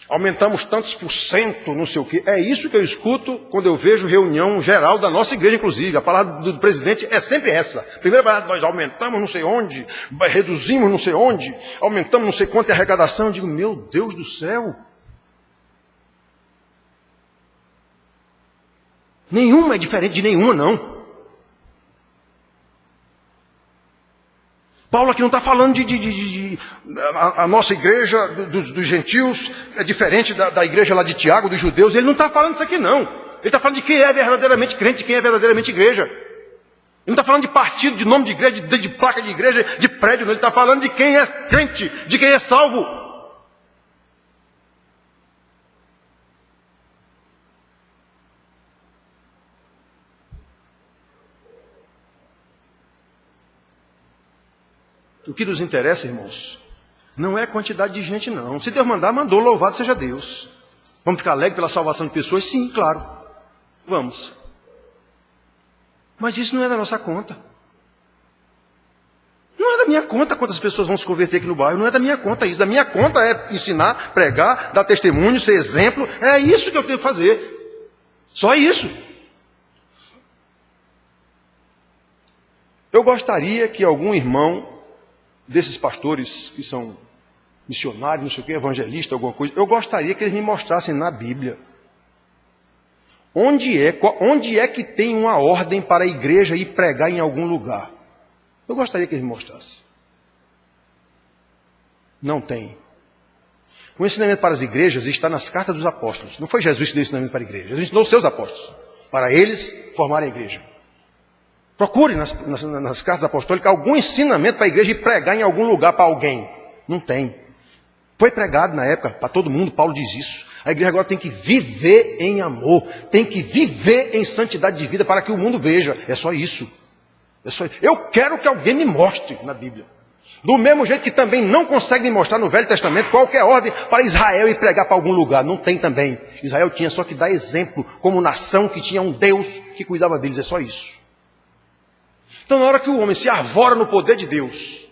Aumentamos tantos por cento, não sei o quê. É isso que eu escuto quando eu vejo reunião geral da nossa igreja, inclusive. A palavra do presidente é sempre essa. Primeira palavra, nós aumentamos não sei onde, reduzimos não sei onde, aumentamos não sei quanto de arrecadação. Eu digo, meu Deus do céu. Nenhuma é diferente de nenhuma, não. Paulo aqui não está falando a nossa igreja dos gentios é diferente da igreja lá de Tiago, dos judeus. Ele não está falando isso aqui não. Ele está falando de quem é verdadeiramente crente, de quem é verdadeiramente igreja. Ele não está falando de partido, de nome de igreja, de placa de igreja, de prédio. Não. Ele está falando de quem é crente, de quem é salvo. O que nos interessa, irmãos, não é a quantidade de gente, não. Se Deus mandar, mandou, louvado seja Deus. Vamos ficar alegres pela salvação de pessoas? Sim, claro. Vamos. Mas isso não é da nossa conta. Não é da minha conta quantas pessoas vão se converter aqui no bairro. Não é da minha conta isso. Da minha conta é ensinar, pregar, dar testemunho, ser exemplo. É isso que eu tenho que fazer. Só isso. Eu gostaria que algum irmão desses pastores que são missionários, não sei o que, evangelistas, alguma coisa, eu gostaria que eles me mostrassem na Bíblia onde é que tem uma ordem para a igreja ir pregar em algum lugar. Eu gostaria que eles me mostrassem. Não tem. O ensinamento para as igrejas está nas cartas dos apóstolos. Não foi Jesus que deu ensinamento para a igreja. Jesus ensinou os seus apóstolos, para eles formarem a igreja. Procure nas cartas apostólicas algum ensinamento para a igreja ir pregar em algum lugar para alguém. Não tem. Foi pregado na época para todo mundo, Paulo diz isso. A igreja agora tem que viver em amor, tem que viver em santidade de vida para que o mundo veja. É só isso. É só isso. Eu quero que alguém me mostre na Bíblia. Do mesmo jeito que também não consegue me mostrar no Velho Testamento qualquer ordem para Israel ir pregar para algum lugar. Não tem também. Israel tinha só que dar exemplo como nação que tinha um Deus que cuidava deles. É só isso. Então, na hora que o homem se arvora no poder de Deus,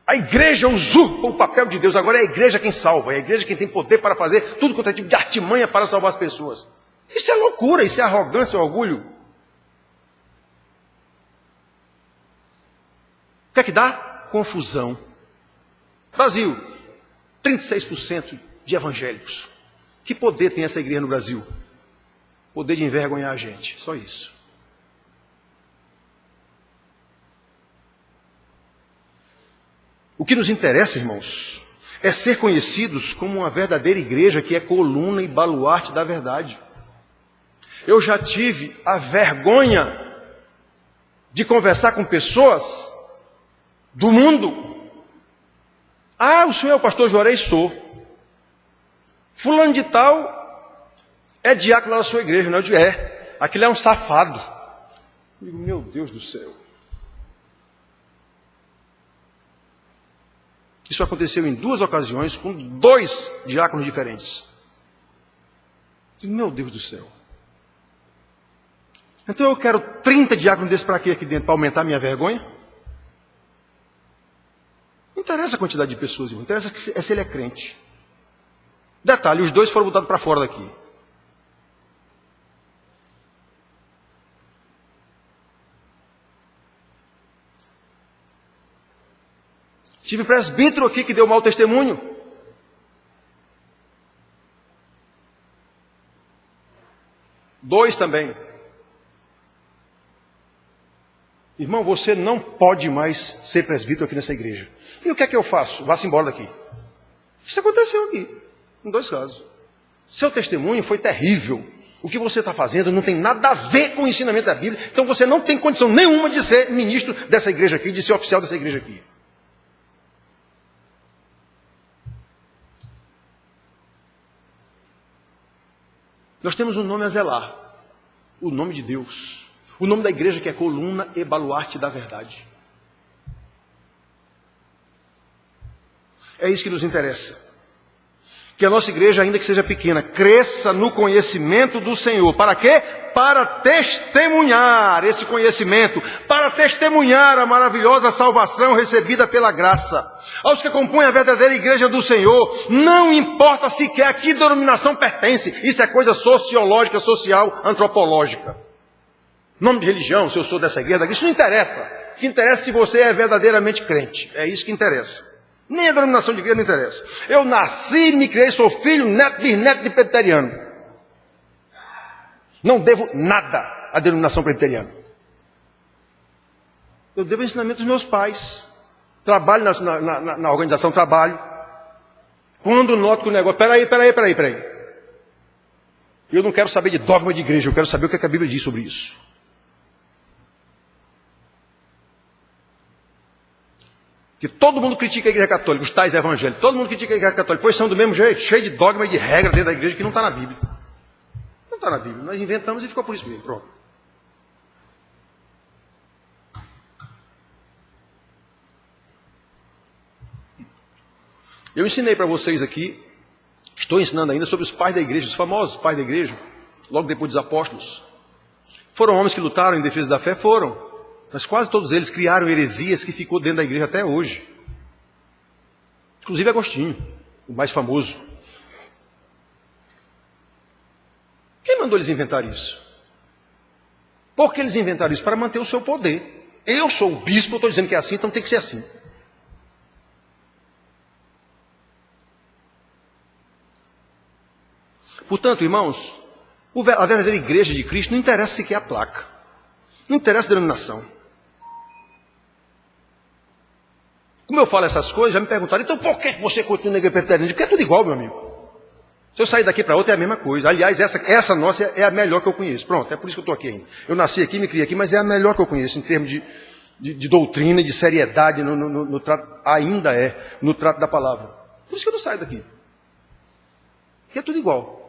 a igreja usurpa o papel de Deus. Agora é a igreja quem salva. É a igreja quem tem poder para fazer tudo quanto é tipo de artimanha para salvar as pessoas. Isso é loucura, isso é arrogância, é orgulho. O que é que dá? Confusão. Brasil, 36% de evangélicos. Que poder tem essa igreja no Brasil? Poder de envergonhar a gente, só isso. O que nos interessa, irmãos, é ser conhecidos como uma verdadeira igreja que é coluna e baluarte da verdade. Eu já tive a vergonha de conversar com pessoas do mundo. Ah, o senhor é o pastor Juarez? Sou. Fulano de tal é diácono da sua igreja, não é? Aquele é um safado. Eu digo, meu Deus do céu. Isso aconteceu em 2 ocasiões com 2 diáconos diferentes. Eu digo, meu Deus do céu. Então eu quero 30 diáconos desses para quê aqui dentro? Para aumentar a minha vergonha? Não interessa a quantidade de pessoas, irmão. Interessa se ele é crente. Detalhe, os 2 foram botados para fora daqui. Tive presbítero aqui que deu mau testemunho. Dois também. Irmão, você não pode mais ser presbítero aqui nessa igreja. E o que é que eu faço? Vá-se embora daqui. Isso aconteceu aqui, em 2 casos. Seu testemunho foi terrível. O que você está fazendo não tem nada a ver com o ensinamento da Bíblia. Então você não tem condição nenhuma de ser ministro dessa igreja aqui, de ser oficial dessa igreja aqui. Nós temos um nome a zelar. O nome de Deus. O nome da igreja que é coluna e baluarte da verdade. É isso que nos interessa. Que a nossa igreja, ainda que seja pequena, cresça no conhecimento do Senhor. Para quê? Para testemunhar esse conhecimento. Para testemunhar a maravilhosa salvação recebida pela graça. Aos que compõem a verdadeira igreja do Senhor, não importa sequer a que denominação pertence. Isso é coisa sociológica, social, antropológica. Nome de religião, se eu sou dessa igreja, isso não interessa. O que interessa é se você é verdadeiramente crente. É isso que interessa. Nem a denominação de igreja não interessa. Eu nasci, me criei, sou filho, neto, bisneto de presbiteriano. Não devo nada à denominação presbiteriana. Eu devo ensinamento dos meus pais. Trabalho na organização, trabalho. Quando noto que o negócio... Peraí. Eu não quero saber de dogma de igreja, eu quero saber o que a Bíblia diz sobre isso. Que todo mundo critica a igreja católica, os tais evangélicos. Todo mundo critica a igreja católica, pois são do mesmo jeito, cheio de dogma e de regra dentro da igreja que não está na Bíblia. Não está na Bíblia. Nós inventamos e ficou por isso mesmo. Pronto. Eu ensinei para vocês aqui, estou ensinando ainda sobre os pais da igreja, os famosos pais da igreja, logo depois dos apóstolos. Foram homens que lutaram em defesa da fé? Foram. Mas quase todos eles criaram heresias que ficou dentro da igreja até hoje. Inclusive Agostinho, o mais famoso. Quem mandou eles inventar isso? Por que eles inventaram isso? Para manter o seu poder. Eu sou o bispo, eu estou dizendo que é assim, então tem que ser assim. Portanto, irmãos, a verdadeira igreja de Cristo não interessa sequer a placa. Não interessa a denominação. Como eu falo essas coisas, já me perguntaram, então por que você continua na igreja presbiteriana? Porque é tudo igual, meu amigo. Se eu sair daqui para outra é a mesma coisa. Aliás, essa nossa é a melhor que eu conheço. Pronto, é por isso que eu estou aqui ainda. Eu nasci aqui, me criei aqui, mas é a melhor que eu conheço em termos de doutrina, de seriedade, no trato, ainda é, no trato da palavra. Por isso que eu não saio daqui. Porque é tudo igual.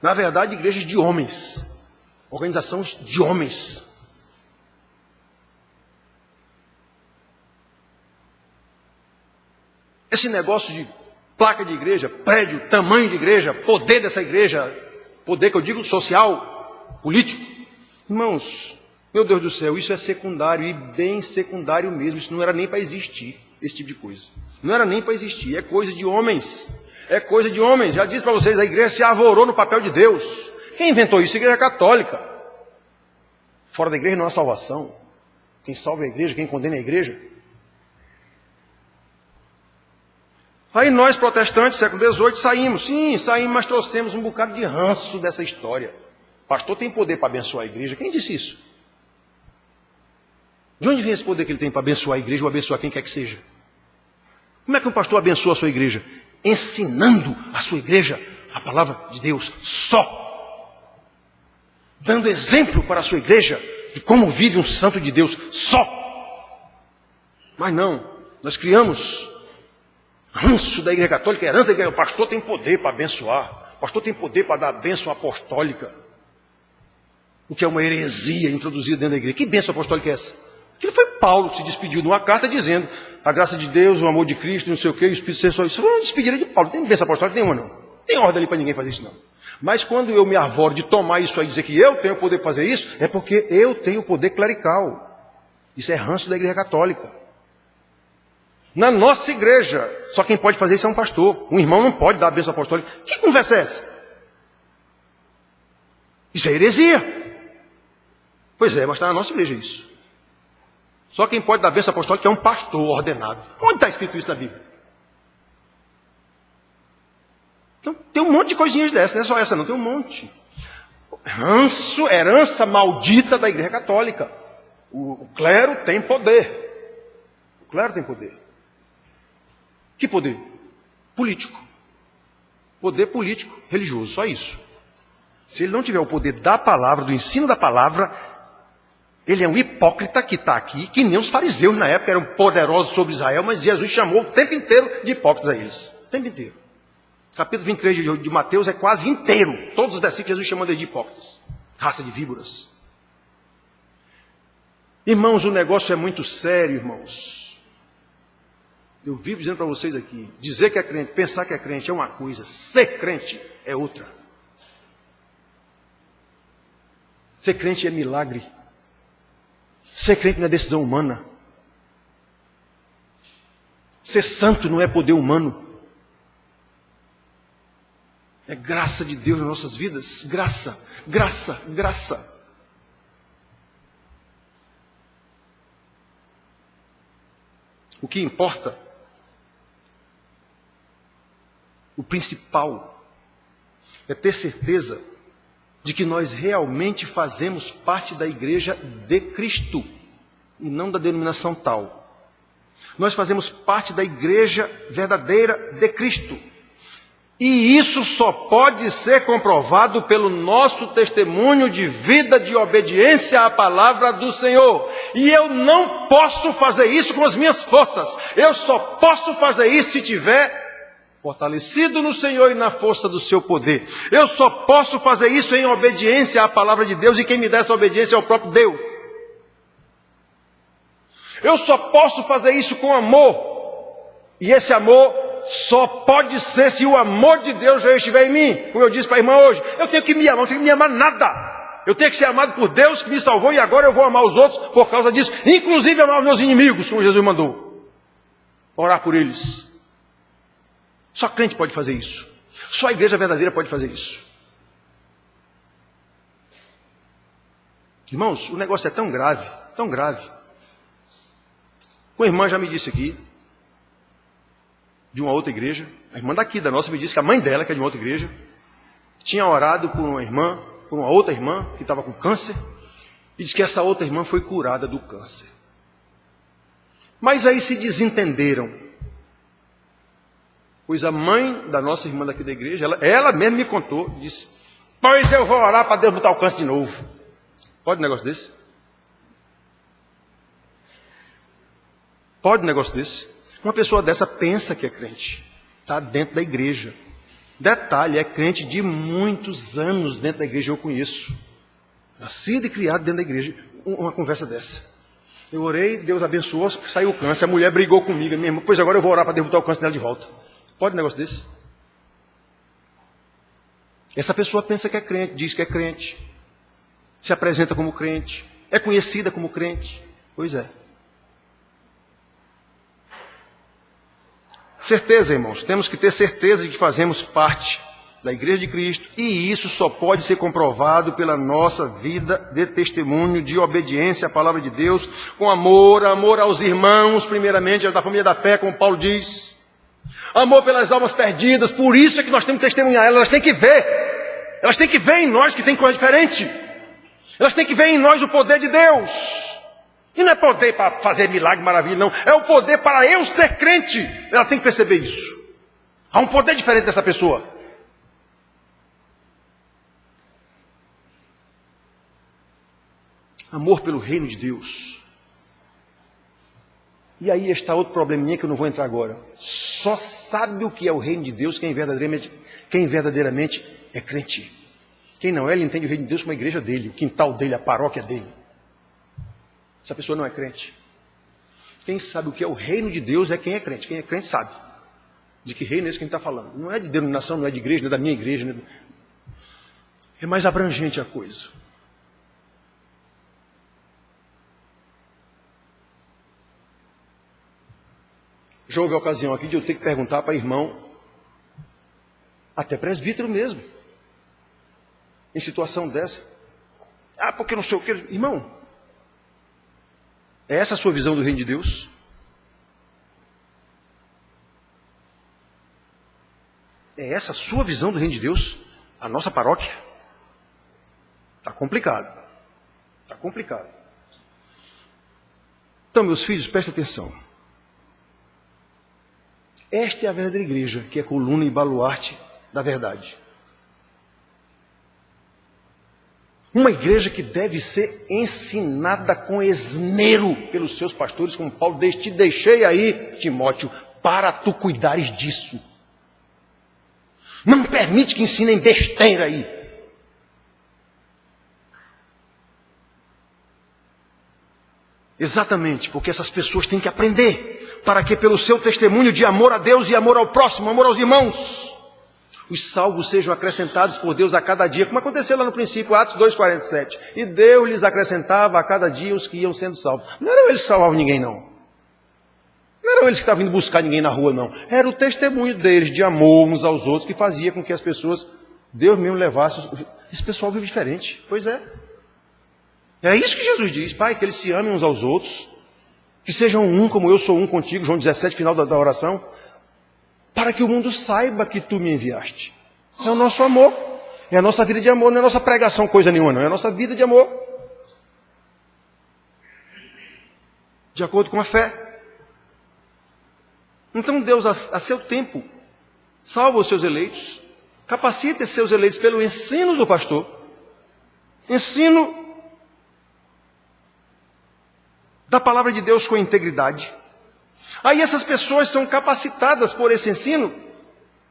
Na verdade, igrejas de homens. Organizações de homens. Esse negócio de placa de igreja, prédio, tamanho de igreja, poder dessa igreja, poder que eu digo social, político. Irmãos, meu Deus do céu, isso é secundário e bem secundário mesmo. Isso não era nem para existir, esse tipo de coisa. Não era nem para existir, é coisa de homens. É coisa de homens. Já disse para vocês, a igreja se arvorou no papel de Deus. Quem inventou isso? A igreja católica. Fora da igreja não há salvação. Quem salva é a igreja, quem condena é a igreja. Aí nós, protestantes, século XVIII, saímos. Sim, saímos, mas trouxemos um bocado de ranço dessa história. O pastor tem poder para abençoar a igreja. Quem disse isso? De onde vem esse poder que ele tem para abençoar a igreja ou abençoar quem quer que seja? Como é que um pastor abençoa a sua igreja? Ensinando a sua igreja a palavra de Deus só. Dando exemplo para a sua igreja de como vive um santo de Deus só. Mas não, nós criamos ranço da igreja católica, herança da igreja. O pastor tem poder para abençoar. O pastor tem poder para dar a bênção apostólica. O que é uma heresia introduzida dentro da igreja. Que bênção apostólica é essa? Aquilo foi Paulo que se despediu de uma carta dizendo a graça de Deus, o amor de Cristo, não sei o que, o Espírito Santo. Isso foi uma despedida de Paulo. Não tem bênção apostólica nenhuma, não. Não tem ordem ali para ninguém fazer isso, não. Mas quando eu me arvoro de tomar isso aí e dizer que eu tenho o poder para fazer isso, é porque eu tenho o poder clerical. Isso é ranço da igreja católica. Na nossa igreja, só quem pode fazer isso é um pastor. Um irmão não pode dar a bênção apostólica. Que conversa é essa? Isso é heresia. Pois é, mas está na nossa igreja isso. Só quem pode dar a bênção apostólica é um pastor ordenado. Onde está escrito isso na Bíblia? Então, tem um monte de coisinhas dessas, não é só essa não, tem um monte. Ranço, herança maldita da igreja católica. O clero tem poder. O clero tem poder. Que poder? Político. Poder político, religioso, só isso. Se ele não tiver o poder da palavra, do ensino da palavra, ele é um hipócrita que está aqui, que nem os fariseus na época eram poderosos sobre Israel, mas Jesus chamou o tempo inteiro de hipócritas a eles. O tempo inteiro. Capítulo 23 de Mateus é quase inteiro. Todos os versículos Jesus chamando eles de hipócritas. Raça de víboras. Irmãos, o negócio é muito sério, irmãos. Eu vivo dizendo para vocês aqui, dizer que é crente, pensar que é crente é uma coisa, ser crente é outra. Ser crente é milagre. Ser crente não é decisão humana. Ser santo não é poder humano. É graça de Deus nas nossas vidas. Graça, graça, graça. O que importa, o principal, é ter certeza de que nós realmente fazemos parte da igreja de Cristo e não da denominação tal. Nós fazemos parte da igreja verdadeira de Cristo. E isso só pode ser comprovado pelo nosso testemunho de vida de obediência à palavra do Senhor. E eu não posso fazer isso com as minhas forças. Eu só posso fazer isso se tiver fortalecido no Senhor e na força do seu poder. Eu só posso fazer isso em obediência à palavra de Deus, e quem me dá essa obediência é o próprio Deus. Eu só posso fazer isso com amor. E esse amor só pode ser se o amor de Deus já estiver em mim. Como eu disse para a irmã hoje, eu tenho que me amar, não tenho que me amar nada. Eu tenho que ser amado por Deus que me salvou, e agora eu vou amar os outros por causa disso. Inclusive amar os meus inimigos, como Jesus mandou. Orar por eles. Só crente pode fazer isso. Só a igreja verdadeira pode fazer isso. Irmãos, o negócio é tão grave, tão grave. Uma irmã já me disse aqui, de uma outra igreja, a irmã daqui da nossa me disse que a mãe dela, que é de uma outra igreja, tinha orado por uma irmã, por uma outra irmã que estava com câncer, e disse que essa outra irmã foi curada do câncer. Mas aí se desentenderam. Pois a mãe da nossa irmã daqui da igreja, ela mesma me contou, disse, pois eu vou orar para Deus botar o câncer de novo. Pode um negócio desse? Pode um negócio desse? Uma pessoa dessa pensa que é crente. Está dentro da igreja. Detalhe, é crente de muitos anos dentro da igreja, eu conheço. Nascido e criado dentro da igreja. Uma conversa dessa. Eu orei, Deus abençoou, saiu o câncer. A mulher brigou comigo, minha irmã, pois agora eu vou orar para derrotar o câncer dela de volta. Pode um negócio desse? Essa pessoa pensa que é crente, diz que é crente, se apresenta como crente, é conhecida como crente. Pois é. Certeza, irmãos, temos que ter certeza de que fazemos parte da Igreja de Cristo, e isso só pode ser comprovado pela nossa vida de testemunho, de obediência à palavra de Deus, com amor aos irmãos, primeiramente, da família da fé, como Paulo diz, amor pelas almas perdidas. Por isso é que nós temos que testemunhar elas têm que ver em nós que tem coisa diferente, elas têm que ver em nós o poder de Deus, e não é poder para fazer milagre, maravilha, não, é o poder para eu ser crente. Ela tem que perceber isso, há um poder diferente dessa pessoa. Amor pelo reino de Deus. E aí está outro probleminha que eu não vou entrar agora. Só sabe o que é o reino de Deus quem verdadeiramente é crente. Quem não é, ele entende o reino de Deus como a igreja dele, o quintal dele, a paróquia dele. Essa pessoa não é crente. Quem sabe o que é o reino de Deus é quem é crente. Quem é crente sabe de que reino é esse que a gente está falando. Não é de denominação, não é de igreja, não é da minha igreja. É mais abrangente a coisa. Já houve a ocasião aqui de eu ter que perguntar para irmão, até presbítero mesmo, em situação dessa. Ah, porque não sei o que. Irmão, é essa a sua visão do reino de Deus? É essa a sua visão do reino de Deus? A nossa paróquia? Está complicado. Está complicado. Então, meus filhos, prestem atenção. Esta é a verdadeira igreja, que é coluna e baluarte da verdade. Uma igreja que deve ser ensinada com esmero pelos seus pastores, como Paulo diz, te deixei aí, Timóteo, para tu cuidares disso. Não permite que ensinem besteira aí. Exatamente, porque essas pessoas têm que aprender, para que pelo seu testemunho de amor a Deus e amor ao próximo, amor aos irmãos, os salvos sejam acrescentados por Deus a cada dia, como aconteceu lá no princípio, Atos 2,47. E Deus lhes acrescentava a cada dia os que iam sendo salvos. Não eram eles que salvavam ninguém, não. Não eram eles que estavam indo buscar ninguém na rua, não. Era o testemunho deles, de amor uns aos outros, que fazia com que as pessoas, Deus mesmo levasse. Esse pessoal vive diferente. Pois é. É isso que Jesus diz, Pai, que eles se amem uns aos outros, que sejam um como eu sou um contigo, João 17, final da oração, para que o mundo saiba que tu me enviaste. É o nosso amor, é a nossa vida de amor, não é a nossa pregação coisa nenhuma, não, é a nossa vida de amor. De acordo com a fé. Então Deus, a seu tempo, salva os seus eleitos, capacita esses seus eleitos pelo ensino do pastor, ensino da palavra de Deus com integridade. Aí essas pessoas são capacitadas por esse ensino,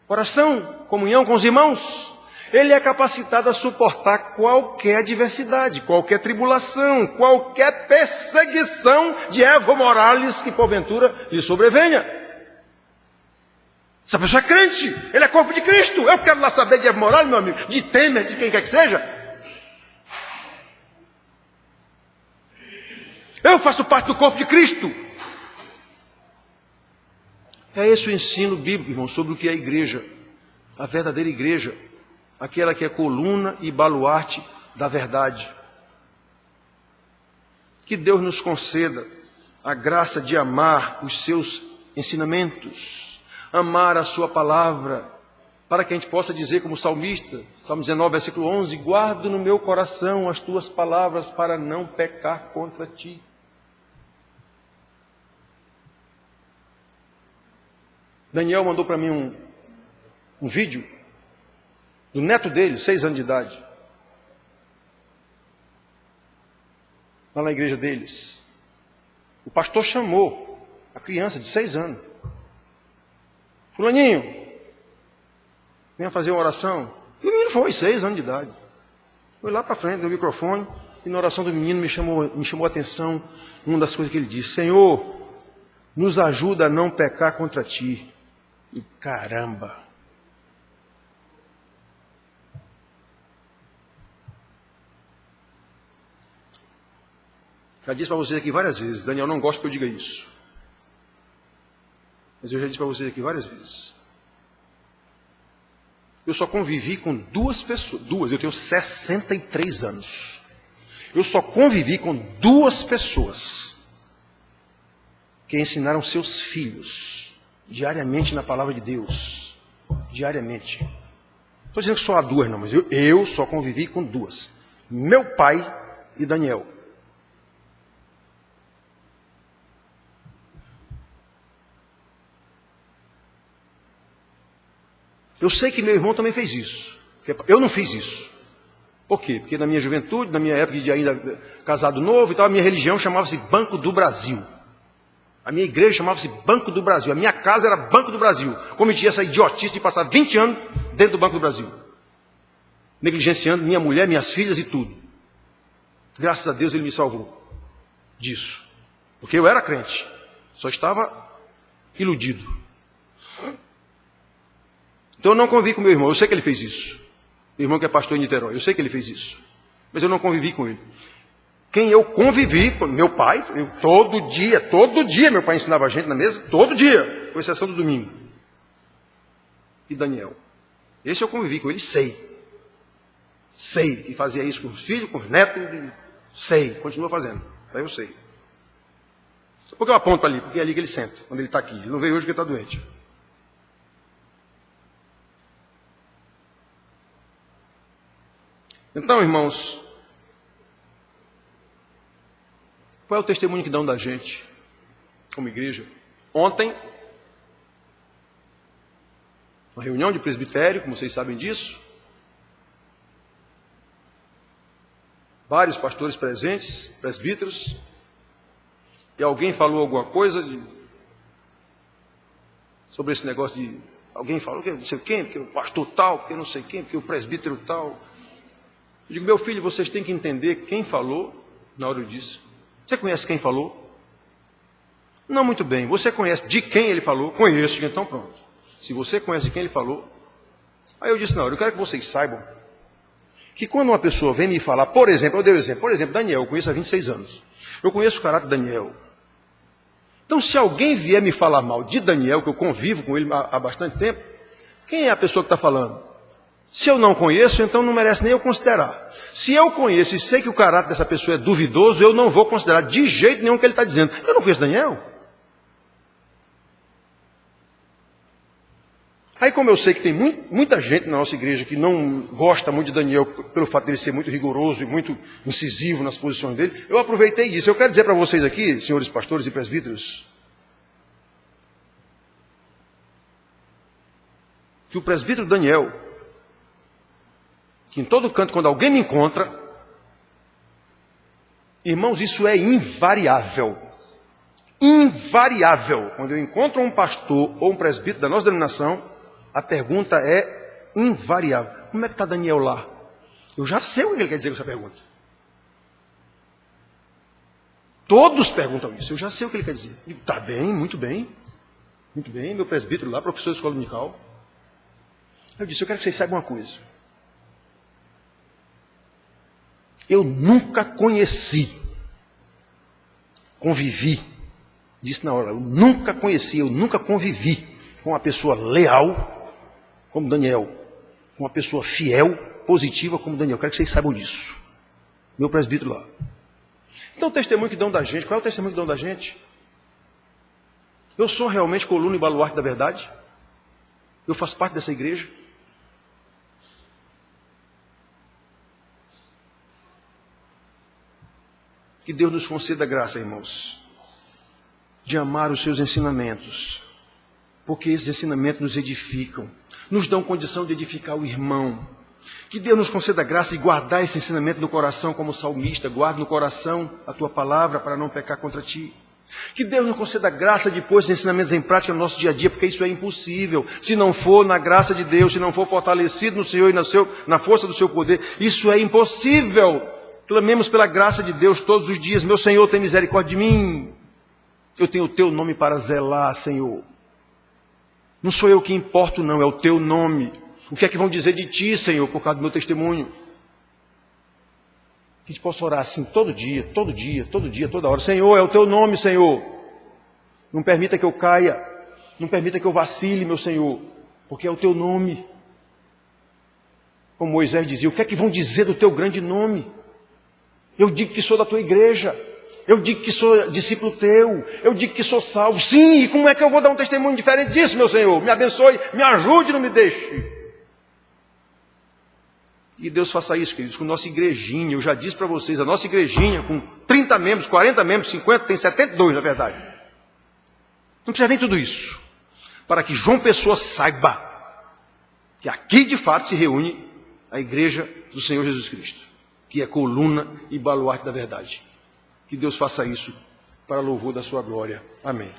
oração, comunhão com os irmãos. Ele é capacitado a suportar qualquer adversidade, qualquer tribulação, qualquer perseguição de Evo Morales que porventura lhe sobrevenha. Essa pessoa é crente, ele é corpo de Cristo. Eu quero lá saber de Evo Morales, meu amigo, de Temer, de quem quer que seja. Eu faço parte do corpo de Cristo. É esse o ensino bíblico, irmão, sobre o que é a igreja. A verdadeira igreja. Aquela que é coluna e baluarte da verdade. Que Deus nos conceda a graça de amar os seus ensinamentos. Amar a sua palavra. Para que a gente possa dizer como salmista, Salmo 19, versículo 11, guardo no meu coração as tuas palavras para não pecar contra ti. Daniel mandou para mim um vídeo do neto dele, 6 anos de idade, lá na igreja deles. O pastor chamou a criança de 6 anos. Fulaninho, venha fazer uma oração. E o menino foi, 6 anos de idade. Foi lá para frente, no microfone. e na oração do menino me chamou a atenção uma das coisas que ele disse: Senhor, nos ajuda a não pecar contra ti. E caramba! Já disse para vocês aqui várias vezes, Daniel não gosta que eu diga isso. Mas eu já disse para vocês aqui várias vezes. Eu só convivi com duas pessoas, eu tenho 63 anos. Eu só convivi com duas pessoas que ensinaram seus filhos diariamente na palavra de Deus. Diariamente. Não estou dizendo que só há duas, não, mas eu só convivi com duas. Meu pai e Daniel. Eu sei que meu irmão também fez isso. Eu não fiz isso. Por quê? Porque na minha juventude, na minha época de ainda casado novo e tal, a minha religião chamava-se Banco do Brasil. A minha igreja chamava-se Banco do Brasil. A minha casa era Banco do Brasil. Cometi essa idiotice de passar 20 anos dentro do Banco do Brasil. Negligenciando minha mulher, minhas filhas e tudo. Graças a Deus ele me salvou disso. Porque eu era crente. Só estava iludido. Então eu não convivi com meu irmão, eu sei que ele fez isso. Meu irmão que é pastor em Niterói, eu sei que ele fez isso. Mas eu não convivi com ele. Quem eu convivi, meu pai, todo dia meu pai ensinava a gente na mesa, todo dia, com exceção do domingo. E Daniel. Esse eu convivi com ele, sei. Sei que fazia isso com os filhos, com os netos, sei, continua fazendo. Daí eu sei. Por que eu aponto ali? Porque é ali que ele senta, quando ele está aqui. Ele não veio hoje porque está doente. Então, irmãos, qual é o testemunho que dão da gente, como igreja? Ontem, uma reunião de presbitério, como vocês sabem disso, vários pastores presentes, presbíteros, e alguém falou alguma coisa sobre esse negócio de... Alguém falou que não sei quem, porque o pastor tal, porque não sei quem, porque o presbítero tal... Eu digo, meu filho, vocês têm que entender quem falou na hora disso. Você conhece quem falou? Não, muito bem. Você conhece de quem ele falou? Conheço, então pronto. Se você conhece de quem ele falou... Aí eu disse, não, eu quero que vocês saibam que quando uma pessoa vem me falar, por exemplo, eu dei o exemplo, por exemplo, Daniel, eu conheço há 26 anos. Eu conheço o caráter de Daniel. Então, se alguém vier me falar mal de Daniel, que eu convivo com ele há bastante tempo, quem é a pessoa que está falando? Se eu não conheço, então não merece nem eu considerar. Se eu conheço e sei que o caráter dessa pessoa é duvidoso, eu não vou considerar de jeito nenhum o que ele está dizendo. Eu não conheço Daniel. Aí, como eu sei que tem muita gente na nossa igreja que não gosta muito de Daniel pelo fato de ele ser muito rigoroso e muito incisivo nas posições dele, eu aproveitei isso. Eu quero dizer para vocês aqui, senhores pastores e presbíteros, que o presbítero Daniel, que em todo canto, quando alguém me encontra, irmãos, isso é invariável. Invariável. Quando eu encontro um pastor ou um presbítero da nossa denominação, a pergunta é invariável. Como é que está Daniel lá? Eu já sei o que ele quer dizer com essa pergunta. Todos perguntam isso. Eu já sei o que ele quer dizer. Está bem, muito bem. Muito bem, meu presbítero lá, professor de escola dominical. Eu disse, eu quero que vocês saibam uma coisa. Eu nunca conheci, convivi, disse na hora, eu nunca conheci, eu nunca convivi com uma pessoa leal como Daniel, com uma pessoa fiel, positiva como Daniel. Eu quero que vocês saibam disso. Meu presbítero lá. Então o testemunho que dão da gente, qual é o testemunho que dão da gente? Eu sou realmente coluna e baluarte da verdade? Eu faço parte dessa igreja? Que Deus nos conceda graça, irmãos, de amar os seus ensinamentos, porque esses ensinamentos nos edificam, nos dão condição de edificar o irmão. Que Deus nos conceda graça de guardar esse ensinamento no coração, como o salmista, guarda no coração a tua palavra para não pecar contra ti. Que Deus nos conceda graça de pôr esses ensinamentos em prática no nosso dia a dia, porque isso é impossível. Se não for na graça de Deus, se não for fortalecido no Senhor e na força do seu poder, isso é impossível. Clamemos pela graça de Deus todos os dias. Meu Senhor, tem misericórdia de mim. Eu tenho o teu nome para zelar, Senhor. Não sou eu que importo, não, é o teu nome. O que é que vão dizer de ti, Senhor, por causa do meu testemunho? Que a gente possa orar assim todo dia, toda hora. Senhor, é o teu nome, Senhor. Não permita que eu caia, não permita que eu vacile, meu Senhor, porque é o teu nome. Como Moisés dizia, o que é que vão dizer do teu grande nome? Eu digo que sou da tua igreja, eu digo que sou discípulo teu, eu digo que sou salvo. Sim, e como é que eu vou dar um testemunho diferente disso, meu Senhor? Me abençoe, me ajude, não me deixe. E Deus faça isso, queridos, com a nossa igrejinha. Eu já disse para vocês, a nossa igrejinha, com 30 membros, 40 membros, 50, tem 72 na verdade. Não precisa nem tudo isso. Para que João Pessoa saiba que aqui de fato se reúne a igreja do Senhor Jesus Cristo, que é coluna e baluarte da verdade. Que Deus faça isso para louvor da sua glória. Amém.